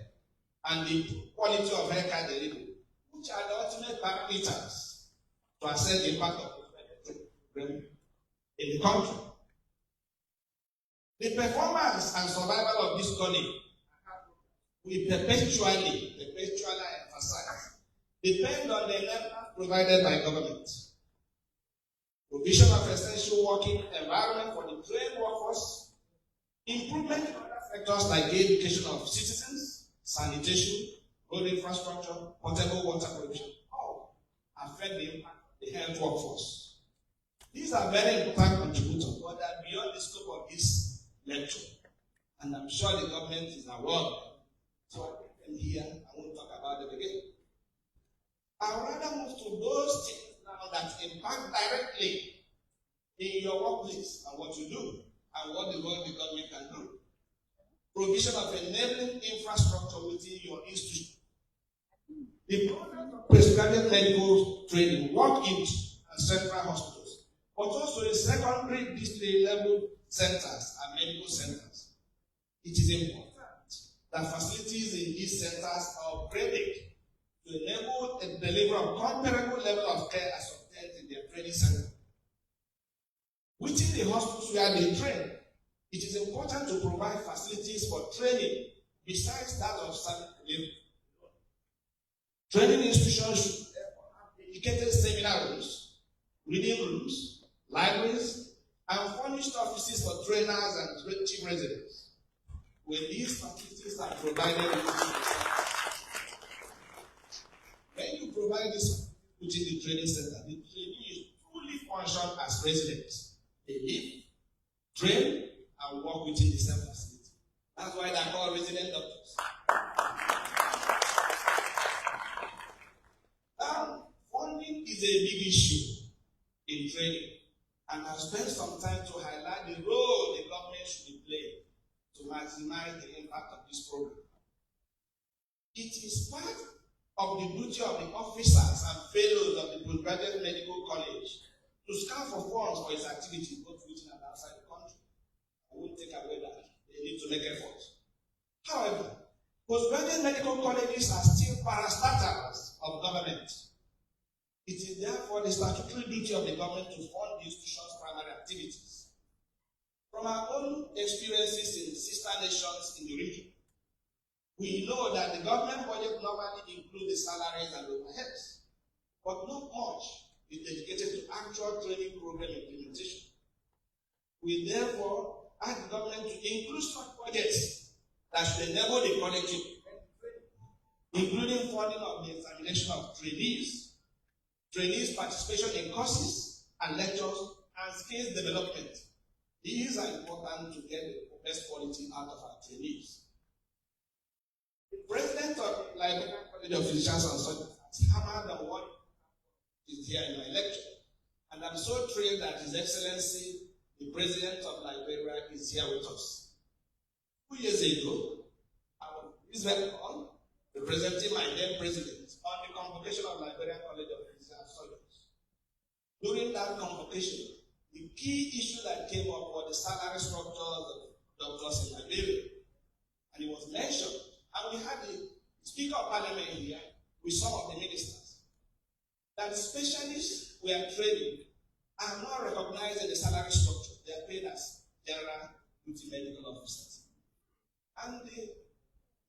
and the quality of healthcare delivery, which are the ultimate parameters to assess the impact of the program in the country. The performance and survival of this college will perpetually emphasize depend on the enablers provided by government. Provision of essential working environment for the trained workforce, improvement in other sectors like the education of citizens, sanitation, road infrastructure, potable water provision, all affect the impact of the health workforce. These are very important contributors, but they are beyond the scope of this lecture, and I'm sure the government is aware of them. So I can here, I won't talk about it again. I'd rather move to those things now that impact directly in your workplace and what you do and what the government can do. Provision of enabling infrastructure within your institution. The program of postgraduate medical training work in central hospitals, but also in secondary district level centers and medical centers. It is important that facilities in these centers are upgraded to enable the delivery of comparable level of care as obtained in their training center. Within the hospitals where they train, it is important to provide facilities for training besides that of service delivery. Training institutions should therefore have dedicated seminar rooms, reading rooms, libraries, and furnished offices for trainers and chief residents. When these facilities are provided when you provide this within the training center, the trainees fully function as residents. They live, train, and work within the same facility. That's why they're called resident doctors. Now, funding is a big issue in training, and I've spent some time to highlight the role the government should play to maximize the impact of this program. It is part of the duty of the officers and fellows of the postgraduate medical college to scout for funds for its activities, both within and outside the country. I won't take away that. They need to make efforts. However, postgraduate medical colleges are still parastatals of government. It is therefore the statutory duty of the government to fund the institution's primary activities. From our own experiences in sister nations in the region, we know that the government budget normally includes the salaries and overheads, but not much is dedicated to actual training program implementation. We therefore ask the government to include such budgets that should enable the college to including funding of the examination of trainees participation in courses and lectures, and skills development. These are important to get the best quality out of our trainees. The president of Liberia College of Physicians and Surgeons has hammered on what is here in my lecture, and I'm so thrilled that His Excellency, the President of Liberia, is here with us. 2 years ago, I was in Israel representing my then president on the convocation of Liberia College of Physicians and Surgeons. During that convocation, the key issue that came up was the salary structures of doctors in Liberia. And it was mentioned, and we had the Speaker of Parliament here with some of the ministers, that specialists we are training are not recognized in the salary structure. They are paid as general duty medical officers. And the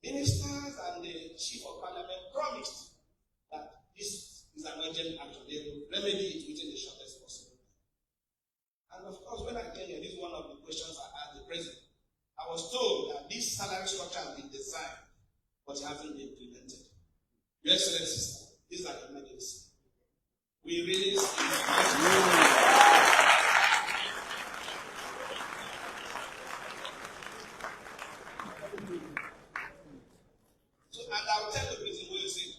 ministers and the Chief of Parliament promised that this is an urgent action. They will remedy it within the shortest possible time. And of course, when I came here, this is one of the questions I asked the president. I was told that this salary structure has been designed, but it hasn't been implemented. Your Excellency, these are emergencies. really So, and I'll tell the reason why you say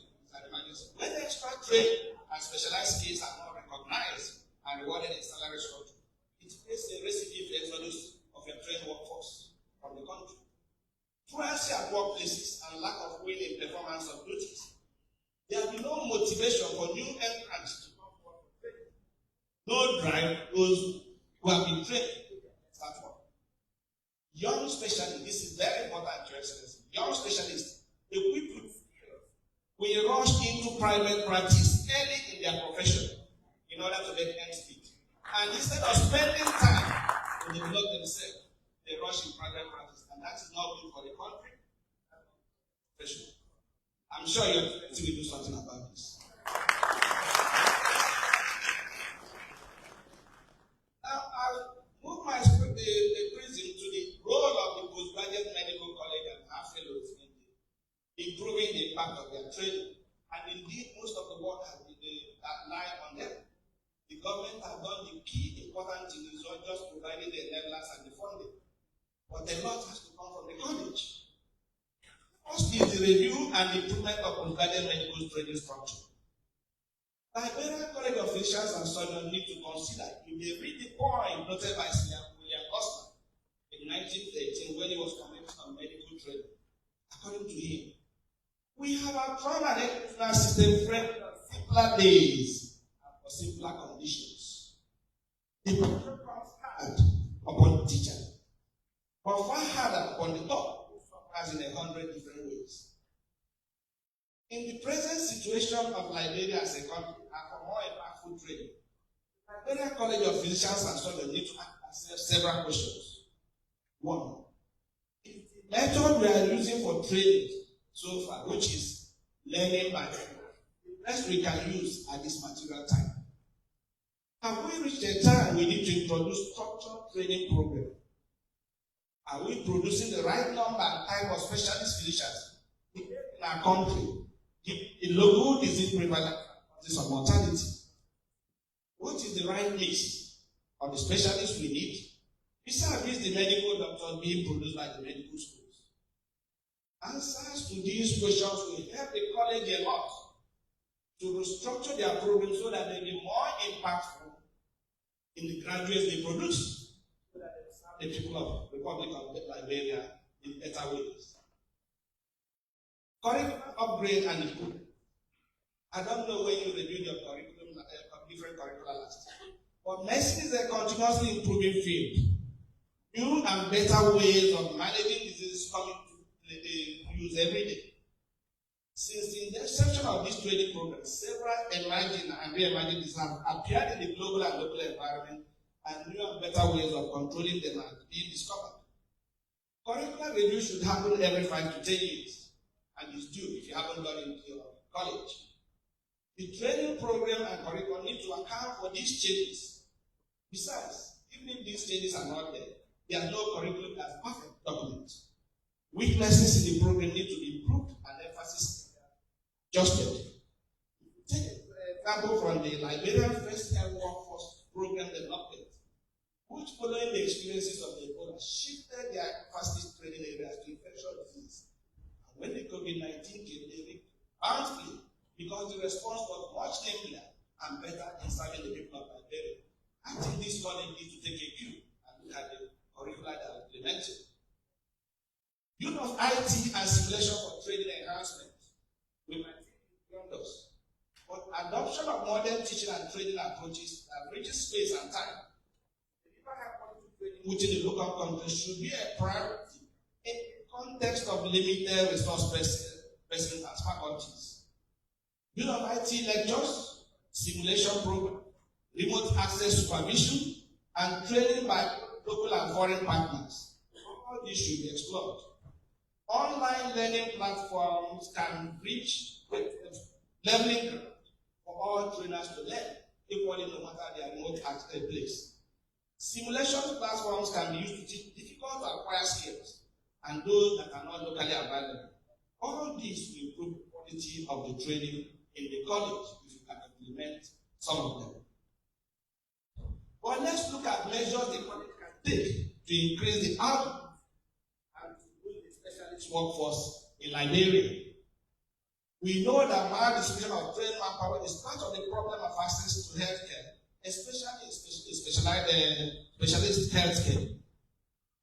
when extra trade and specialized skills are not recognized and rewarded in salary structure, it creates a recipe for exodus of a trained workforce from the country. Truancy at workplaces and lack of will in performance of duties. There will be no motivation for new entrants to come forward for training. No drive those who have been trained to start work. Young specialists, this is very important to Excellency. Young specialists, equipped with skills, will rush into private practice early in their profession in order to make ends meet. And instead of spending time to develop themselves, they rush in private practice. And that is not good for the country and profession. I'm sure your Excellency will do something about this. Now, I'll move my prism to the role of the postgraduate medical college and our fellows in improving the impact of their training. And indeed, most of the work has been lie on them. The government has done the key important thing is not just providing the enablers and the funding, but a lot has to come from the college. First is the review and improvement of postgraduate medical training structure. Liberia College of Physicians and Surgeons need to consider, you may read the point noted by Sir William Osman in 1913 when he was commenting on medical training. According to him, we have outgrown an educational system framed on simpler days and for simpler conditions. The pressure comes hard upon the teacher, but far harder upon the top, as in 100 different ways. In the present situation of Liberia as a country, and for more impactful training, Liberia College of Physicians and Surgeons need to answer several questions. One, is the method we are using for training so far, which is learning by doing, the best we can use at this material time? Have we reached a time we need to introduce structured training program? Are we producing the right number and type of specialist physicians in our country? The local disease prevalence of mortality. What is the right mix of the specialists we need? Besides the medical doctors being produced by the medical schools. Answers to these questions will help the college a lot to restructure their programs so that they be more impactful in the graduates they produce, so that they serve the people of the Republic of Liberia in better ways. Curriculum upgrade and improvement. I don't know when you reviewed your curriculum, different curricula last time, but medicine is a continuously improving field. New and better ways of managing diseases coming to use every day. Since the inception of this training program, several emerging and re-emerging diseases have appeared in the global and local environment, and new and better ways of controlling them are being discovered. Curricular review should happen every 5 to 10 years. And is due if you haven't done it in your college. The training program and curriculum need to account for these changes. Besides, even if these changes are not there, there are no curriculum as perfect document. Weaknesses in the program need to be improved and emphasis adjusted. Take an example from the Liberian First Health Workforce Program Development, which following the experiences of the Ebola shifted their emphasis training areas to infectious disease. When the COVID-19 came, they bounced because the response was much nimbler and better in serving the people of Liberia. I think this college needs to take a cue and look at the curricula that are implemented. Use of IT and simulation for training enhancement. We might think beyond us. But adoption of modern teaching and training approaches that reaches space and time, within the local context should be a priority in context of limited resource persons as faculties. Use of IT lectures, simulation program, remote access supervision, and training by local and foreign partners. All these should be explored. Online learning platforms can reach leveling ground for all trainers to learn, equally no matter their remote place. Simulation platforms can be used to teach difficult to acquire skills and those that are not locally available. All this will improve the quality of the training in the college if you can implement some of them. But let's look at measures the college can take to increase the output and to build the specialist workforce in Liberia. We know that maldistribution of trained manpower is part of the problem of access to healthcare, especially specialist healthcare.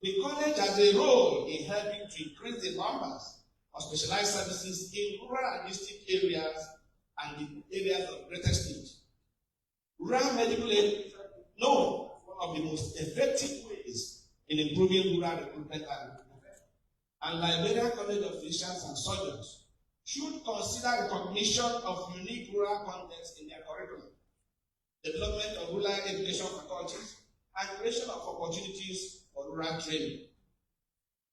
The college has a role in helping to increase the numbers of specialized services in rural and district areas and the areas of greatest need. Rural medical aid is known as one of the most effective ways in improving rural recruitment and Liberia College of Physicians and Surgeons should consider recognition of unique rural contexts in their curriculum, development of rural education faculties, and creation of opportunities for rural training.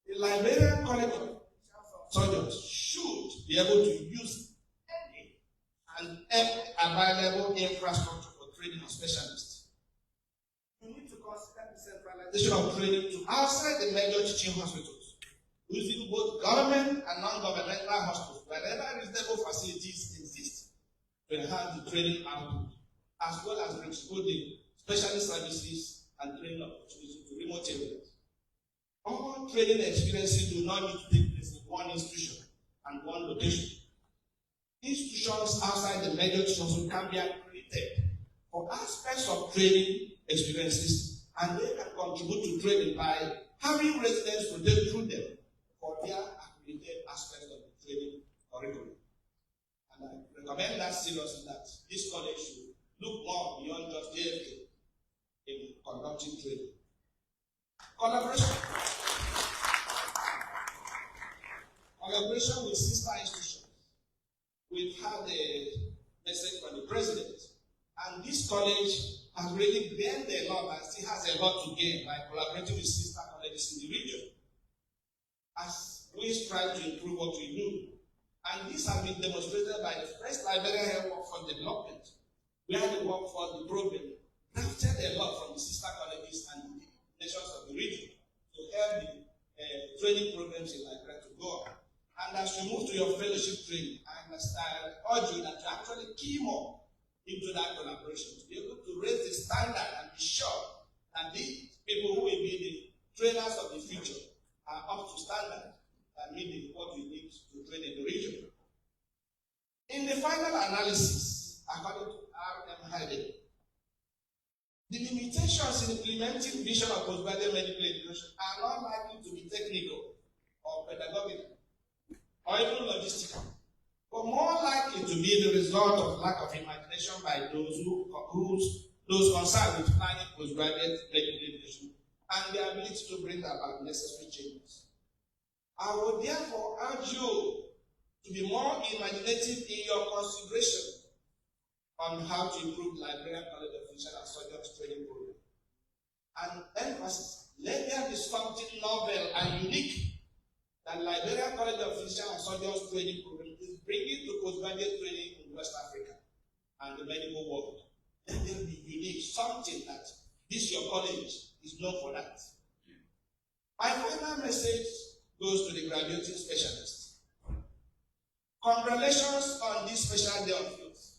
The Liberian College of Surgeons should be able to use any and every available infrastructure for training of specialists. You need to consider the centralization of training to outside the major teaching hospitals, using both government and non-governmental hospitals wherever reasonable facilities exist to enhance the training output, as well as exposing specialist services and training opportunities to remote areas. All training experiences do not need to take place in one institution and one location. Institutions outside the major institutions can be accredited for aspects of training experiences, and they can contribute to training by having residents rotate through them for their accredited aspects of the training curriculum. And I recommend that seriously that this college should look more beyond just JFK in conducting training. Collaboration with sister institutions. We've had a message from the president, and this college has really gained a lot and still has a lot to gain by collaborating with sister colleges in the region as we strive to improve what we do. And this has been demonstrated by the first Liberian Health Workforce Development, where the workforce, the program, drafted a lot from the sister colleges and the nations of the region to help the training programs in Liberia to go on. And as you move to your fellowship training, I urge you that to actually key more into that collaboration, to be able to raise the standard and be sure that the people who will be the trainers of the future are up to standard and meet what we need to train in the region. In the final analysis, according to R.M. Harding, the limitations in implementing vision of postgraduate medical education are not likely to be technical or pedagogical or even logistical, but more likely to be the result of lack of imagination by those concerned with planning postgraduate medical education and their ability to bring about necessary changes. I would therefore urge you to be more imaginative in your consideration on how to improve Liberian College of Physicians and Surgeons training program. And emphasis, let there be something novel and unique that Liberian College of Physicians and Surgeons training program is bringing to postgraduate training in West Africa and the medical world. Let there be unique, something that this your college is known for that. My final message goes to the graduating specialists. Congratulations on this special day of youth.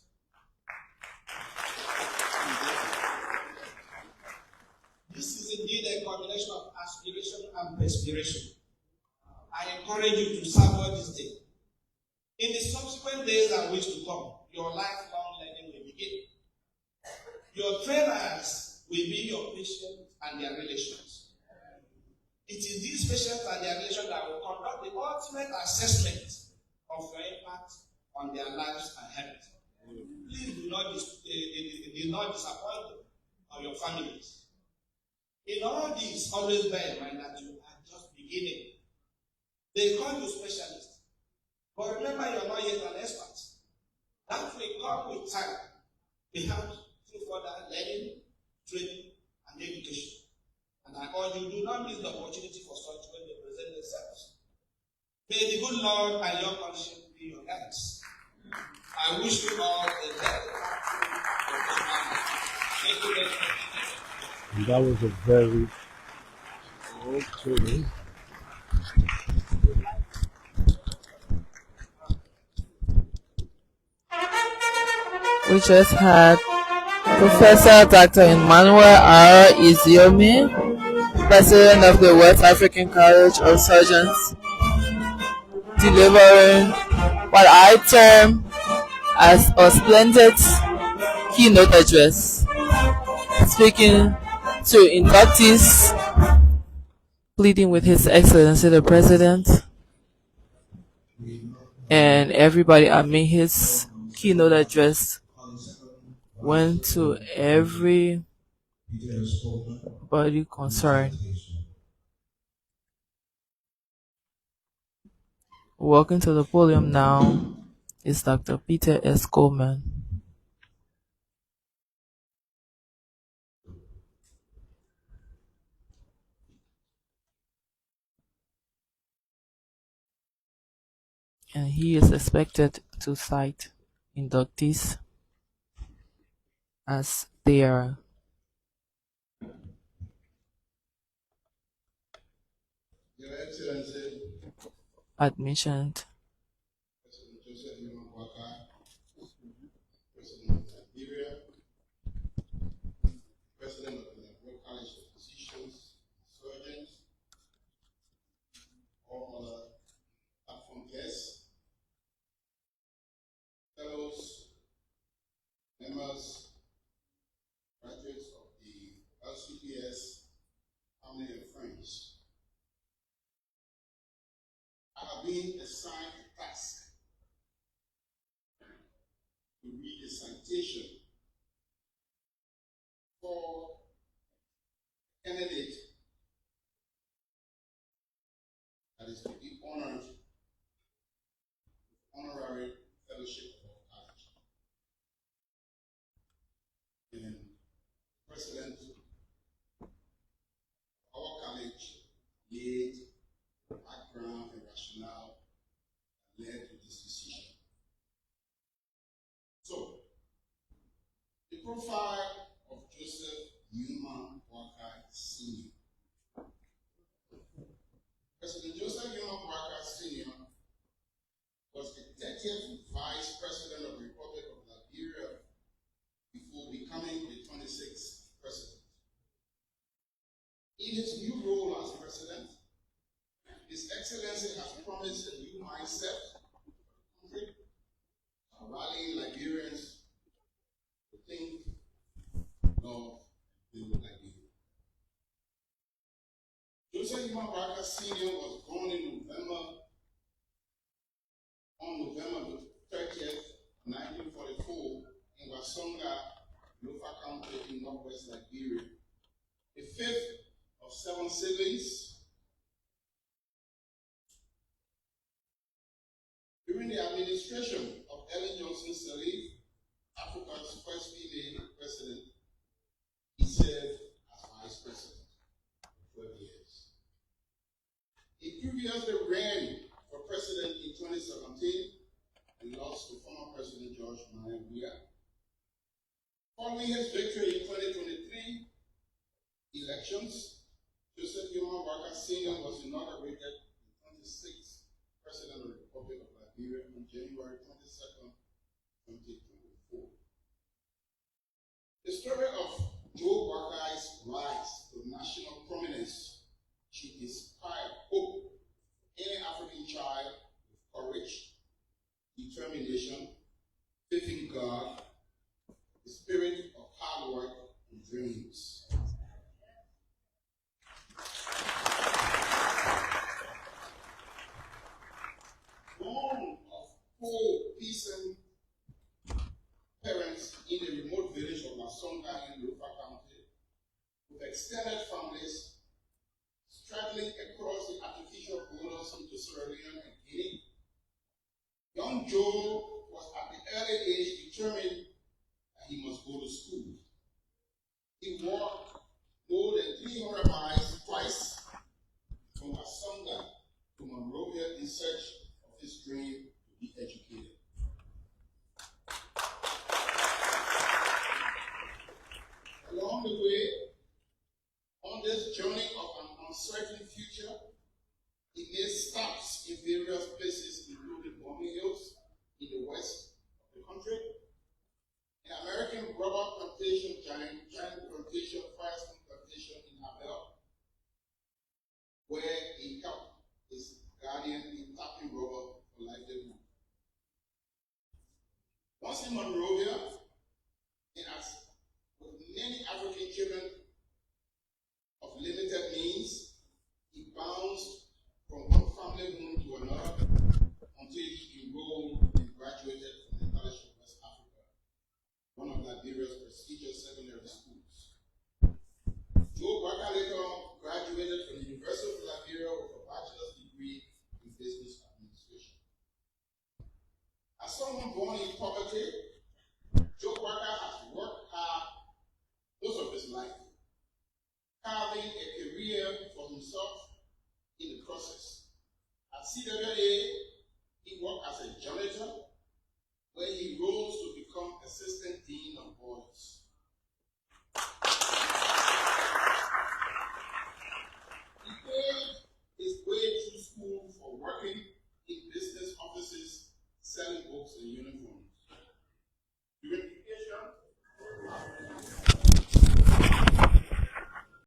This is indeed a combination of aspiration and perspiration. I encourage you to savor this day. In the subsequent days and weeks to come, your lifelong learning will begin. Your trainers will be your patients and their relations. It is these patients and their relations that will conduct the ultimate assessment of your impact on their lives and health. Please do not disappoint them or your families. In all this, always bear in mind that you are just beginning. They call you specialist, but remember you are not yet an expert. That will come with time. We have through further learning, training, and education. And I urge you, do not miss the opportunity for such when they present themselves. May the good Lord and your conscience be your guides. I wish you all a very thank you very much. And that was a very okay. We just had Professor Dr. Emmanuel R. Iziomi, President of the West African College of Surgeons, delivering what I term as a splendid keynote address, speaking to inductees, pleading with His Excellency the President and everybody. I mean, his keynote address went to everybody concerned. Walking to the podium now is Dr. Peter S. Coleman. And he is expected to cite inductees as their Your Excellency, admission. President Joseph Boakai, President of Liberia, President of the Liberia College of Physicians, Surgeons, all other platform guests, fellows, members, graduates of the LCPS, family and friends. I have been assigned a task to read a citation for a candidate that is to be honored with honorary fellowship of our college. And President of our college laid background and rationale that led to this decision. So, the profile of Joseph Boakai Sr. President Joseph Boakai Sr. was the 30th Vice President of the Republic of Liberia before becoming the 26th President. In his new role as President, His Excellency has promised a new mindset for the country, rallying Liberians to think, love, build Liberia. Joseph Boakai Sr. was born on November 30th, 1944, in Wasonga, Lofa County in northwest Liberia. The fifth of 7 siblings. During the administration of Ellen Johnson Sirleaf, Africa's first female president, he served as vice president for 12 years. He previously ran for president in 2017 and lost to former President George Weah. Following his victory in 2023 elections, Joseph Boakai Sr. was inaugurated the 26th President of the Republic of Liberia on January 22nd, 2024. The story of Joe Boakai's rise to national prominence should inspire hope in any African child with courage, determination, faith in God, the spirit of hard work and dreams. Born of poor peasant parents in a remote village of Masonga in Lofa County, with extended families straddling across the artificial borders into Sierra Leone and Guinea, young Joe was at the early age determined that he must go to school. He walked more than 300 miles twice from Masonga to Monrovia in search of his dream to be educated. Along the way, on this journey of an uncertain future, he made stops in various places, including Bombing Hills in the Once in Monrovia, and as with many African children of limited means, he bounced from one family home to another until he enrolled and graduated from the College of West Africa, one of Liberia's prestigious secondary schools. Joe Boakai later graduated from the University of Liberia with a bachelor's degree in business administration. As someone born in poverty, Joe Boakai has worked hard most of his life, carving a career for himself in the process. At CWA, he worked as a janitor, where he rose